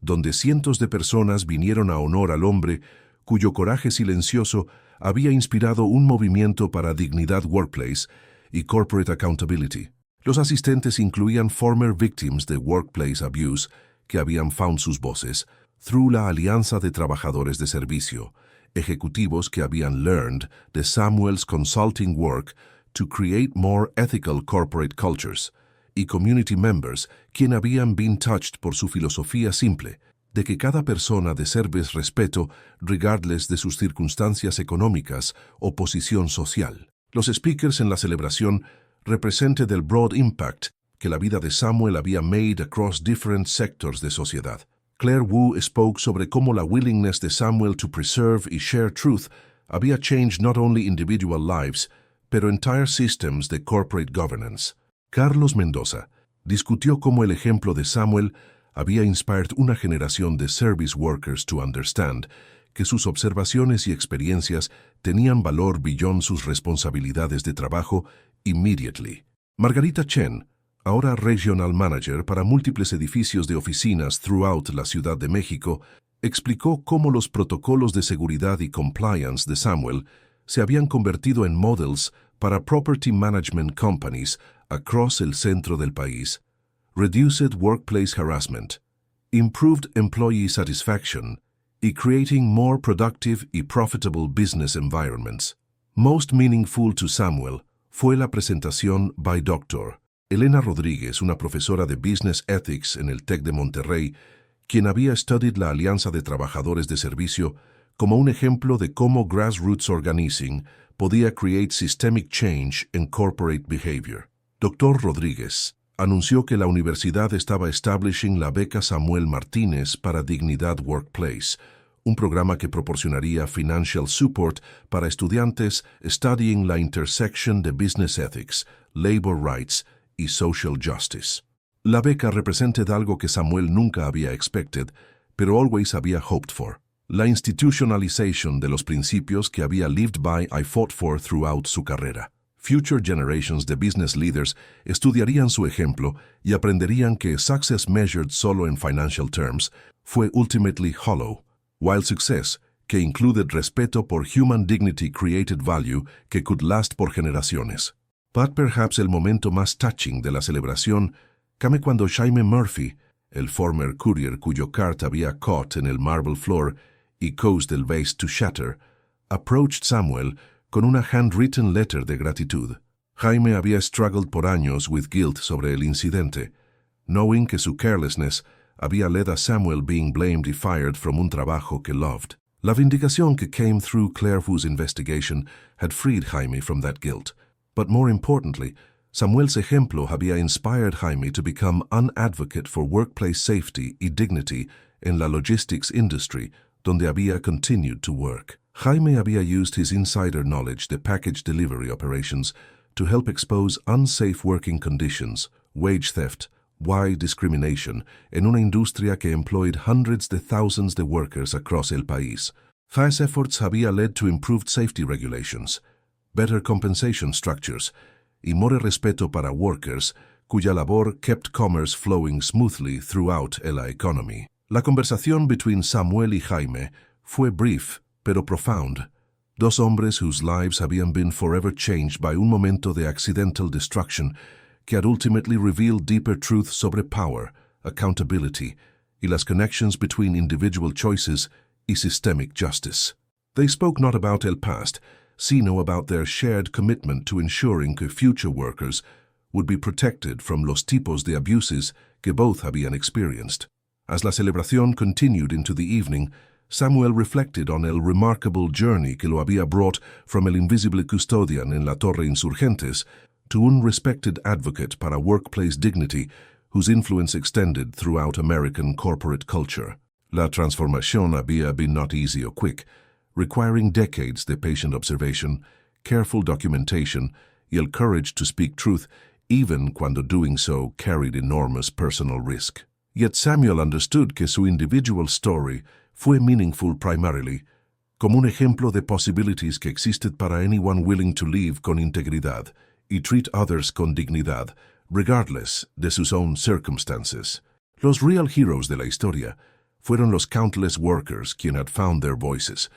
donde cientos de personas vinieron a honor al hombre cuyo coraje silencioso había inspirado un movimiento para dignidad workplace y corporate accountability. Los asistentes incluían former victims de workplace abuse que habían found sus voces, through la Alianza de Trabajadores de Servicio, ejecutivos que habían learned de Samuel's consulting work to create more ethical corporate cultures, y community members quien habían been touched por su filosofía simple de que cada persona deserves respeto regardless de sus circunstancias económicas o posición social. Los speakers en la celebración represented el broad impact que la vida de Samuel había made across different sectors de sociedad. Claire Wu spoke sobre cómo la willingness de Samuel to preserve y share truth había changed not only individual lives, pero entire systems de corporate governance. Carlos Mendoza discutió cómo el ejemplo de Samuel había inspired una generación de service workers to understand que sus observaciones y experiencias tenían valor beyond sus responsabilidades de trabajo immediately. Margarita Chen, ahora Regional Manager para múltiples edificios de oficinas throughout la Ciudad de México, explicó cómo los protocolos de seguridad y compliance de Samuel se habían convertido en models para property management companies across el centro del país. Reduced workplace harassment, improved employee satisfaction, y creating more productive y profitable business environments. Most meaningful to Samuel fue la presentación by Dr. Elena Rodríguez, una profesora de Business Ethics en el TEC de Monterrey, quien había studied la Alianza de Trabajadores de Servicio como un ejemplo de cómo grassroots organizing podía create systemic change in corporate behavior. Dr. Rodríguez anunció que la universidad estaba establishing la beca Samuel Martínez para Dignidad Workplace, un programa que proporcionaría financial support para estudiantes studying la intersection de business ethics, labor rights y social justice. La beca represented algo que Samuel nunca había expected, pero always había hoped for. La institutionalization de los principios que había lived by y fought for throughout su carrera. Future generations de business leaders estudiarían su ejemplo y aprenderían que success measured solo en financial terms fue ultimately hollow, while success, que included respeto por human dignity created value que could last por generaciones. But perhaps el momento más touching de la celebración came cuando Jaime Murphy, el former courier cuyo cart había caught en el marble floor y caused el vase to shatter, approached Samuel con una handwritten letter de gratitud. Jaime había struggled por años with guilt sobre el incidente, knowing que su carelessness había led a Samuel being blamed y fired from un trabajo que loved. La vindicación que came through Claire Wu's investigation had freed Jaime from that guilt, but more importantly, Samuel's ejemplo había inspired Jaime to become an advocate for workplace safety y dignity en la logistics industry, donde había continued to work. Jaime había used his insider knowledge de package delivery operations to help expose unsafe working conditions, wage theft, wage discrimination en una industria que employed hundreds de thousands de workers across el país. His efforts había led to improved safety regulations, better compensation structures, y more respeto para workers, cuya labor kept commerce flowing smoothly throughout la economy. La conversación between Samuel y Jaime fue brief, pero profound. Dos hombres whose lives habían been forever changed by un momento de accidental destruction que had ultimately revealed deeper truth sobre power, accountability, y las connections between individual choices y systemic justice. They spoke not about el past, sino about their shared commitment to ensuring que future workers would be protected from los tipos de abuses que both habían experienced. As la celebración continued into the evening, Samuel reflected on el remarkable journey que lo había brought from el invisible custodian en la Torre Insurgentes to un respected advocate para workplace dignity whose influence extended throughout American corporate culture. La transformación había been not easy or quick, requiring decades de patient observation, careful documentation, y el courage to speak truth, even cuando doing so carried enormous personal risk. Yet Samuel understood que su individual story fue meaningful primarily, como un ejemplo de possibilities que existed para anyone willing to live con integridad y treat others con dignidad, regardless de sus own circumstances. Los real heroes de la historia fueron los countless workers quien had found their voices,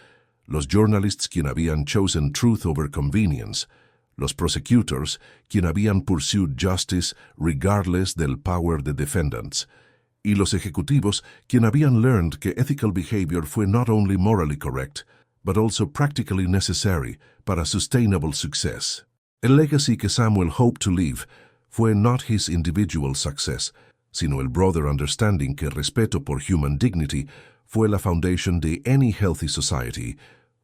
los journalists quien habían chosen truth over convenience, los prosecutors quien habían pursued justice regardless del power de defendants, y los ejecutivos, quien habían learned que ethical behavior fue not only morally correct, but also practically necessary para sustainable success. El legacy que Samuel hoped to leave fue not his individual success, sino el broader understanding que respeto por human dignity fue la foundation de any healthy society,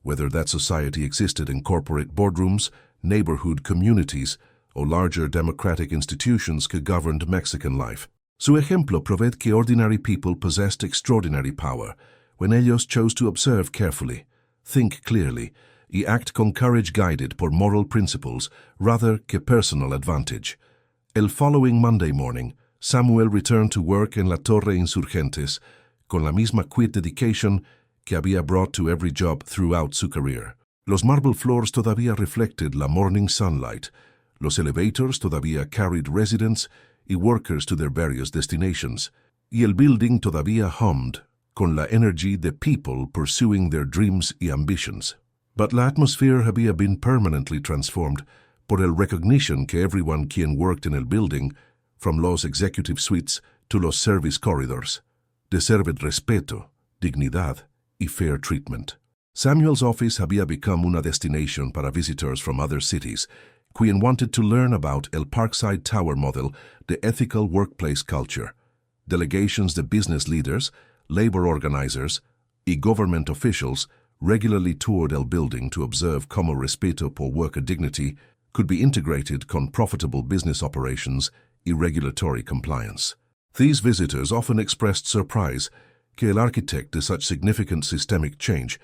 whether that society existed in corporate boardrooms, neighborhood communities, or larger democratic institutions que governed Mexican life. Su ejemplo proved que ordinary people possessed extraordinary power when ellos chose to observe carefully, think clearly, y act con courage guided por moral principles rather que personal advantage. El following Monday morning, Samuel returned to work en la Torre Insurgentes con la misma quiet dedication que había brought to every job throughout su career. Los marble floors todavía reflected la morning sunlight. Los elevators todavía carried residents y workers to their various destinations. Y el building todavía hummed con la energy de people pursuing their dreams y ambitions. But la atmosphere había been permanently transformed por el recognition que everyone quien worked in el building, from los executive suites to los service corridors, deserved respeto, dignidad y fair treatment. Samuel's office había become una destination para visitors from other cities, quien wanted to learn about el Parkside Tower model, the ethical workplace culture. Delegations de business leaders, labor organizers, y government officials regularly toured el building to observe cómo respeto por worker dignity could be integrated con profitable business operations y regulatory compliance. These visitors often expressed surprise que el architect de such significant systemic change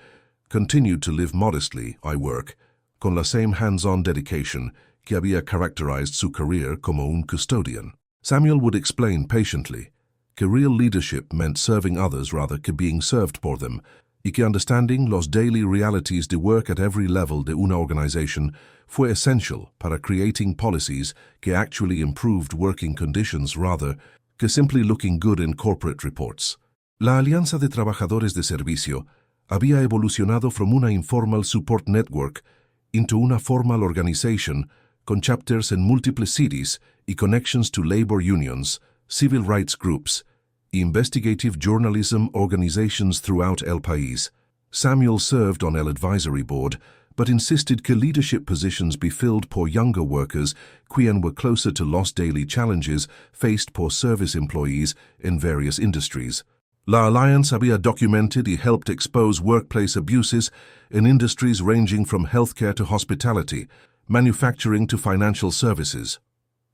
continued to live modestly at work, con la same hands-on dedication que había characterized su career como un custodian. Samuel would explain patiently que real leadership meant serving others rather que being served por them, y que understanding los daily realities de work at every level de una organization fue essential para creating policies que actually improved working conditions rather que simply looking good in corporate reports. La Alianza de Trabajadores de Servicio había evolucionado from una informal support network into una formal organization con chapters in multiple cities y connections to labor unions, civil rights groups, investigative journalism organizations throughout el país. Samuel served on el advisory board, but insisted que leadership positions be filled por younger workers quien were closer to los daily challenges faced por service employees in various industries. La Alliance había documented y helped expose workplace abuses in industries ranging from healthcare to hospitality, manufacturing to financial services.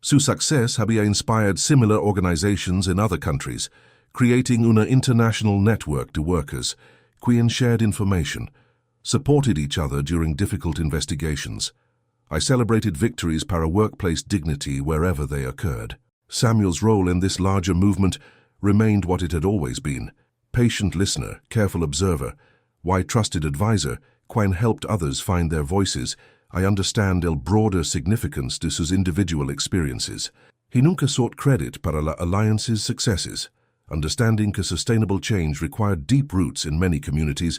Su success había inspired similar organizations in other countries, creating una international network de workers, quien shared information, supported each other during difficult investigations. I celebrated victories para workplace dignity wherever they occurred. Samuel's role in this larger movement remained what it had always been: patient listener, careful observer, why trusted advisor, quien helped others find their voices. I understand el broader significance de sus individual experiences. He nunca sought credit para la Alliance's successes, understanding que sustainable change required deep roots in many communities,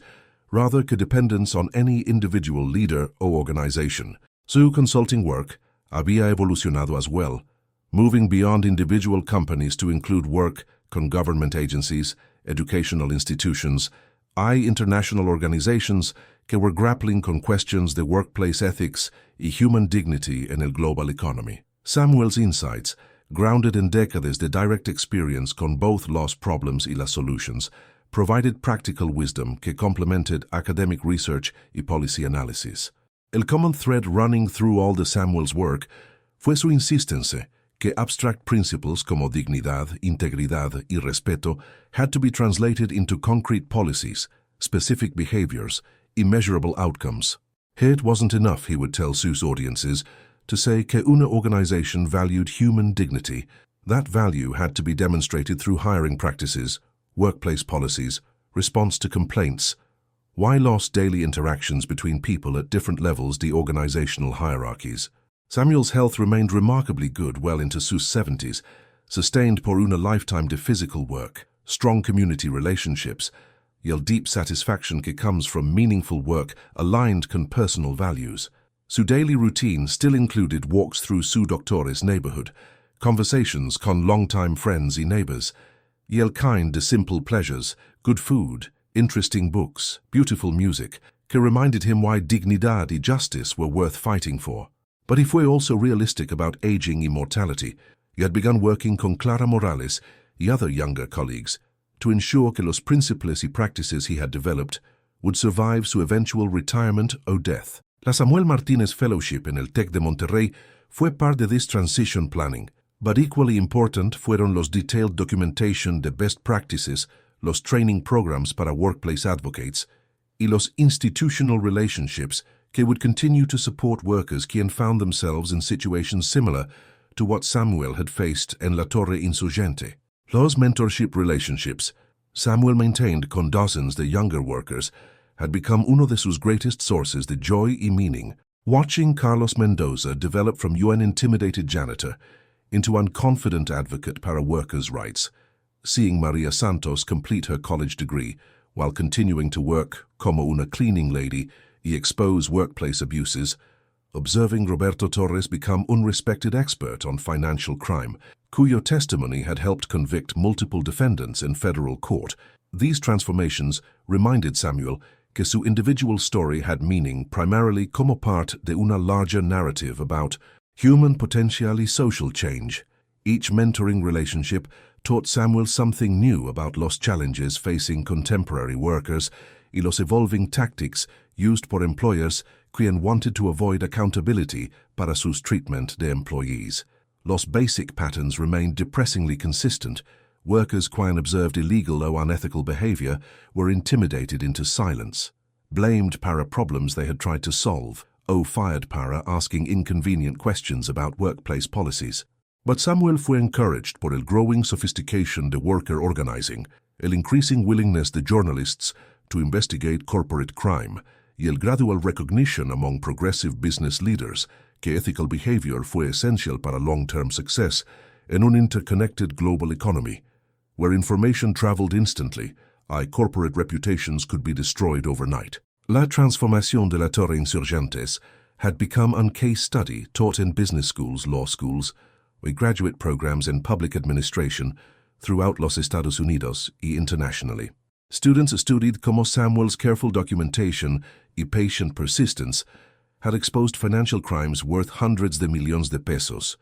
rather que dependence on any individual leader or organization. Su consulting work había evolucionado as well, moving beyond individual companies to include work con government agencies, educational institutions, international organizations que were grappling con questions de workplace ethics y human dignity en el global economy. Samuel's insights, grounded in décadas de direct experience con both los problems y las solutions, provided practical wisdom que complemented academic research y policy analysis. El common thread running through all de Samuel's work fue su insistencia que abstract principles como dignidad, integridad y respeto had to be translated into concrete policies, specific behaviors, y measurable outcomes. It wasn't enough, he would tell sus audiences, to say que una organization valued human dignity. That value had to be demonstrated through hiring practices, workplace policies, response to complaints. Why lost daily interactions between people at different levels de organizational hierarchies? Samuel's health remained remarkably good well into sus 70s, sustained por una lifetime de physical work, strong community relationships, y el deep satisfaction que comes from meaningful work aligned con personal values. Su daily routine still included walks through su doctor's neighborhood, conversations con longtime friends y neighbors, y el kind de simple pleasures, good food, interesting books, beautiful music, que reminded him why dignidad y justice were worth fighting for. But he fue also realistic about aging immortality. He had begun working con Clara Morales y other younger colleagues to ensure que los principios y practices he had developed would survive su eventual retirement o death. La Samuel Martínez Fellowship en el TEC de Monterrey fue part de this transition planning, but equally important fueron los detailed documentation de best practices, los training programs para workplace advocates, y los institutional relationships que would continue to support workers quien found themselves in situations similar to what Samuel had faced en La Torre Insurgente. Los mentorship relationships Samuel maintained con dozens de younger workers had become uno de sus greatest sources de joy y meaning. Watching Carlos Mendoza develop from UN-intimidated janitor into unconfident advocate para workers' rights, seeing Maria Santos complete her college degree while continuing to work como una cleaning lady y expose workplace abuses, observing Roberto Torres become un respected expert on financial crime, cuyo testimony had helped convict multiple defendants in federal court. These transformations reminded Samuel que su individual story had meaning primarily como part de una larger narrative about human potential y social change. Each mentoring relationship taught Samuel something new about los challenges facing contemporary workers y los evolving tactics used por employers quien wanted to avoid accountability para sus treatment de employees. Los basic patterns remained depressingly consistent. Workers quien observed illegal or unethical behavior were intimidated into silence, blamed para problems they had tried to solve, or fired para asking inconvenient questions about workplace policies. But Samuel fue encouraged por el growing sophistication de worker organizing, el increasing willingness de journalists to investigate corporate crime, y el gradual recognition among progressive business leaders que ethical behavior fue essential para long-term success en un interconnected global economy, where information traveled instantly, y corporate reputations could be destroyed overnight. La transformación de la Torre Insurgentes had become a case study taught in business schools, law schools, or graduate programs in public administration throughout los Estados Unidos y internationally. Students studied cómo Samuel's careful documentation y patient persistence had exposed financial crimes worth hundreds de millones de pesos,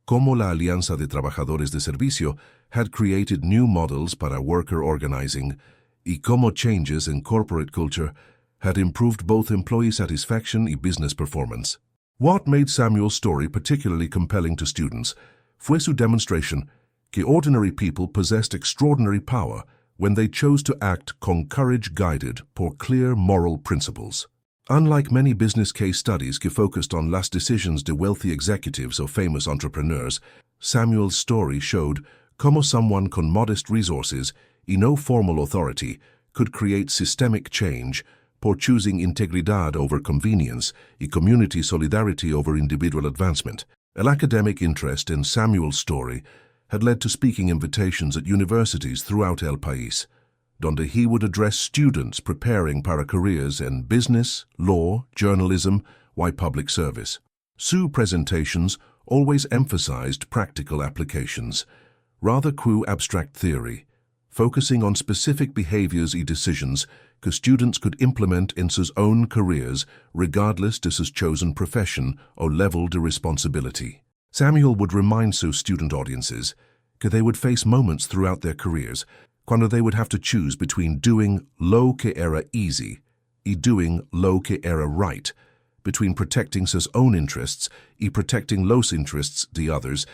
cómo la Alianza de Trabajadores de Servicio had created new models para worker organizing, y cómo changes in corporate culture had improved both employee satisfaction y business performance. What made Samuel's story particularly compelling to students fue su demonstration que ordinary people possessed extraordinary power when they chose to act con courage guided por clear moral principles. Unlike many business case studies que focused on las decisions de wealthy executives or famous entrepreneurs, Samuel's story showed cómo someone con modest resources y no formal authority could create systemic change por choosing integridad over convenience y community solidarity over individual advancement. An academic interest in Samuel's story had led to speaking invitations at universities throughout el país, donde he would address students preparing para careers in business, law, journalism, y public service. Su presentations always emphasized practical applications, rather que abstract theory, focusing on specific behaviors y decisions que students could implement in sus own careers regardless de sus chosen profession or level de responsibility. Samuel would remind sus student audiences que they would face moments throughout their careers cuando they would have to choose between doing lo que era easy y doing lo que era right, between protecting sus own interests y protecting los interests de others,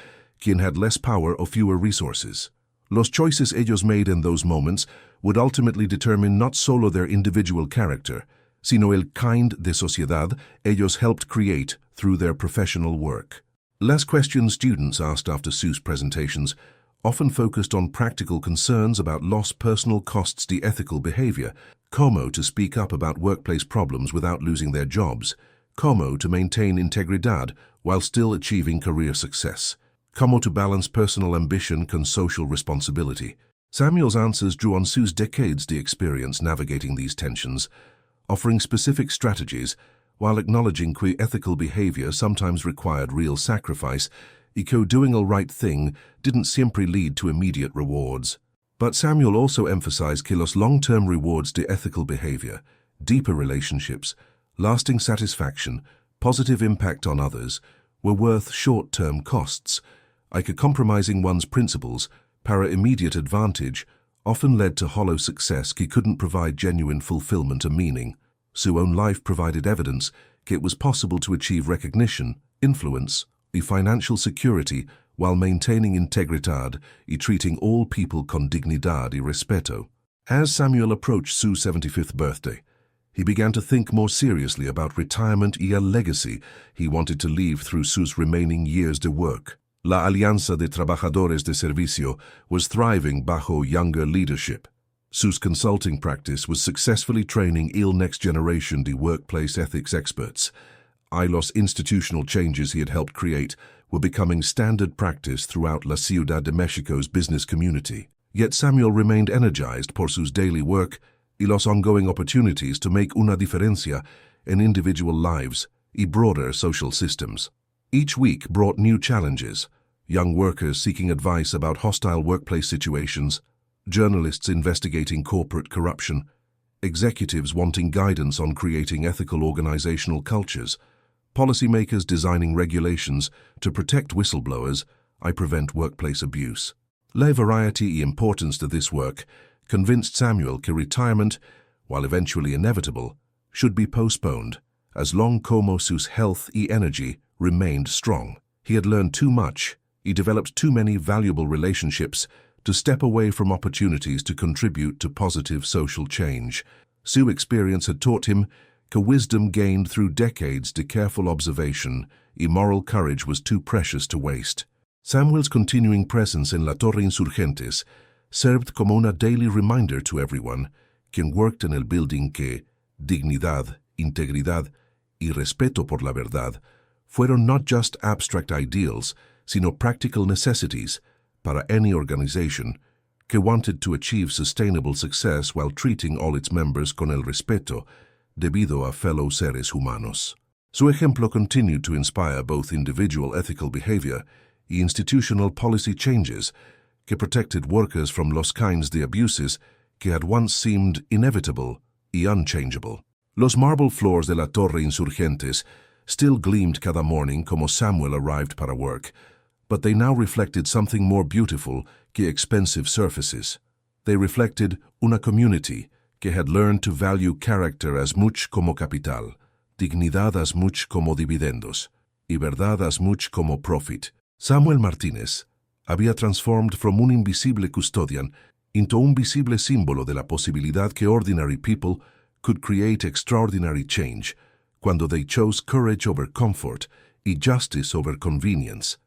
quien had less power or fewer resources. Los choices ellos made in those moments would ultimately determine not solo their individual character, sino el kind de sociedad ellos helped create through their professional work. Las questions students asked after sus presentations often focused on practical concerns about los personal costs de ethical behavior, como to speak up about workplace problems without losing their jobs, como to maintain integridad while still achieving career success, como to balance personal ambition con social responsibility. Samuel's answers drew on sus decades de experience navigating these tensions, offering specific strategies while acknowledging que ethical behavior sometimes required real sacrifice y que doing the right thing didn't siempre lead to immediate rewards. But Samuel also emphasized que los long-term rewards de ethical behavior, deeper relationships, lasting satisfaction, positive impact on others, were worth short-term costs, like compromising one's principles para immediate advantage often led to hollow success que couldn't provide genuine fulfillment or meaning. Su own life provided evidence that it was possible to achieve recognition, influence, and financial security while maintaining integridad y treating all people con dignidad y respeto. As Samuel approached Su's 75th birthday, he began to think more seriously about retirement y a legacy he wanted to leave through Su's remaining years de work. La Alianza de Trabajadores de Servicio was thriving bajo younger leadership. Su's consulting practice was successfully training the next generation de workplace ethics experts. Los institutional changes he had helped create were becoming standard practice throughout La Ciudad de Mexico's business community. Yet Samuel remained energized por Su's daily work y los ongoing opportunities to make una diferencia in individual lives y broader social systems. Each week brought new challenges, young workers seeking advice about hostile workplace situations, journalists investigating corporate corruption, executives wanting guidance on creating ethical organizational cultures, policymakers designing regulations to protect whistleblowers and prevent workplace abuse. La variety and importance to this work convinced Samuel that retirement, while eventually inevitable, should be postponed, as long como sus health y energy remained strong. He had learned too much, he developed too many valuable relationships to step away from opportunities to contribute to positive social change. Su's experience had taught him that wisdom gained through decades de careful observation y moral courage was too precious to waste. Samuel's continuing presence in La Torre Insurgentes served como una daily reminder to everyone quien worked in el building que dignidad, integridad y respeto por la verdad fueron not just abstract ideals, sino practical necessities para any organization que wanted to achieve sustainable success while treating all its members con el respeto debido a fellow seres humanos. Su ejemplo continued to inspire both individual ethical behavior y institutional policy changes que protected workers from los kinds de abuses que had once seemed inevitable y unchangeable. Los marble floors de la Torre Insurgentes still gleamed cada morning como Samuel arrived para work, but they now reflected something more beautiful que expensive surfaces. They reflected una community que had learned to value character as much como capital, dignidad as much como dividendos, y verdad as much como profit. Samuel Martínez había transformed from un invisible custodian into un visible símbolo de la posibilidad que ordinary people could create extraordinary change cuando they chose courage over comfort y justice over convenience.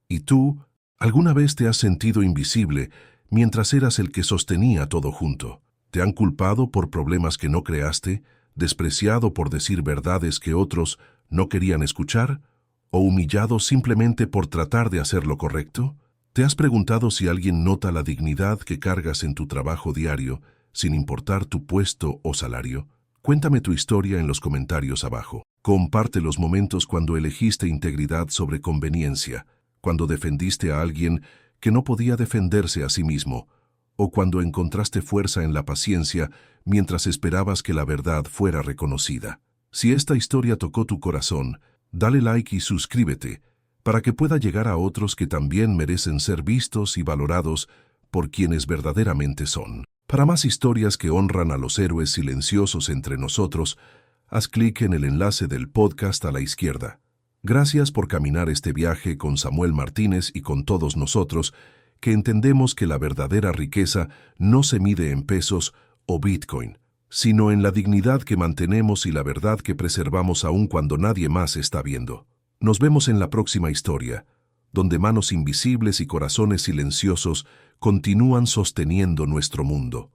¿Y tú, alguna vez te has sentido invisible mientras eras el que sostenía todo junto? ¿Te han culpado por problemas que no creaste, despreciado por decir verdades que otros no querían escuchar, o humillado simplemente por tratar de hacer lo correcto? ¿Te has preguntado si alguien nota la dignidad que cargas en tu trabajo diario, sin importar tu puesto o salario? Cuéntame tu historia en los comentarios abajo. Comparte los momentos cuando elegiste integridad sobre conveniencia, cuando defendiste a alguien que no podía defenderse a sí mismo, o cuando encontraste fuerza en la paciencia mientras esperabas que la verdad fuera reconocida. Si esta historia tocó tu corazón, dale like y suscríbete para que pueda llegar a otros que también merecen ser vistos y valorados por quienes verdaderamente son. Para más historias que honran a los héroes silenciosos entre nosotros, haz clic en el enlace del podcast a la izquierda. Gracias por caminar este viaje con Samuel Martínez y con todos nosotros, que entendemos que la verdadera riqueza no se mide en pesos o Bitcoin, sino en la dignidad que mantenemos y la verdad que preservamos aun cuando nadie más está viendo. Nos vemos en la próxima historia, donde manos invisibles y corazones silenciosos continúan sosteniendo nuestro mundo.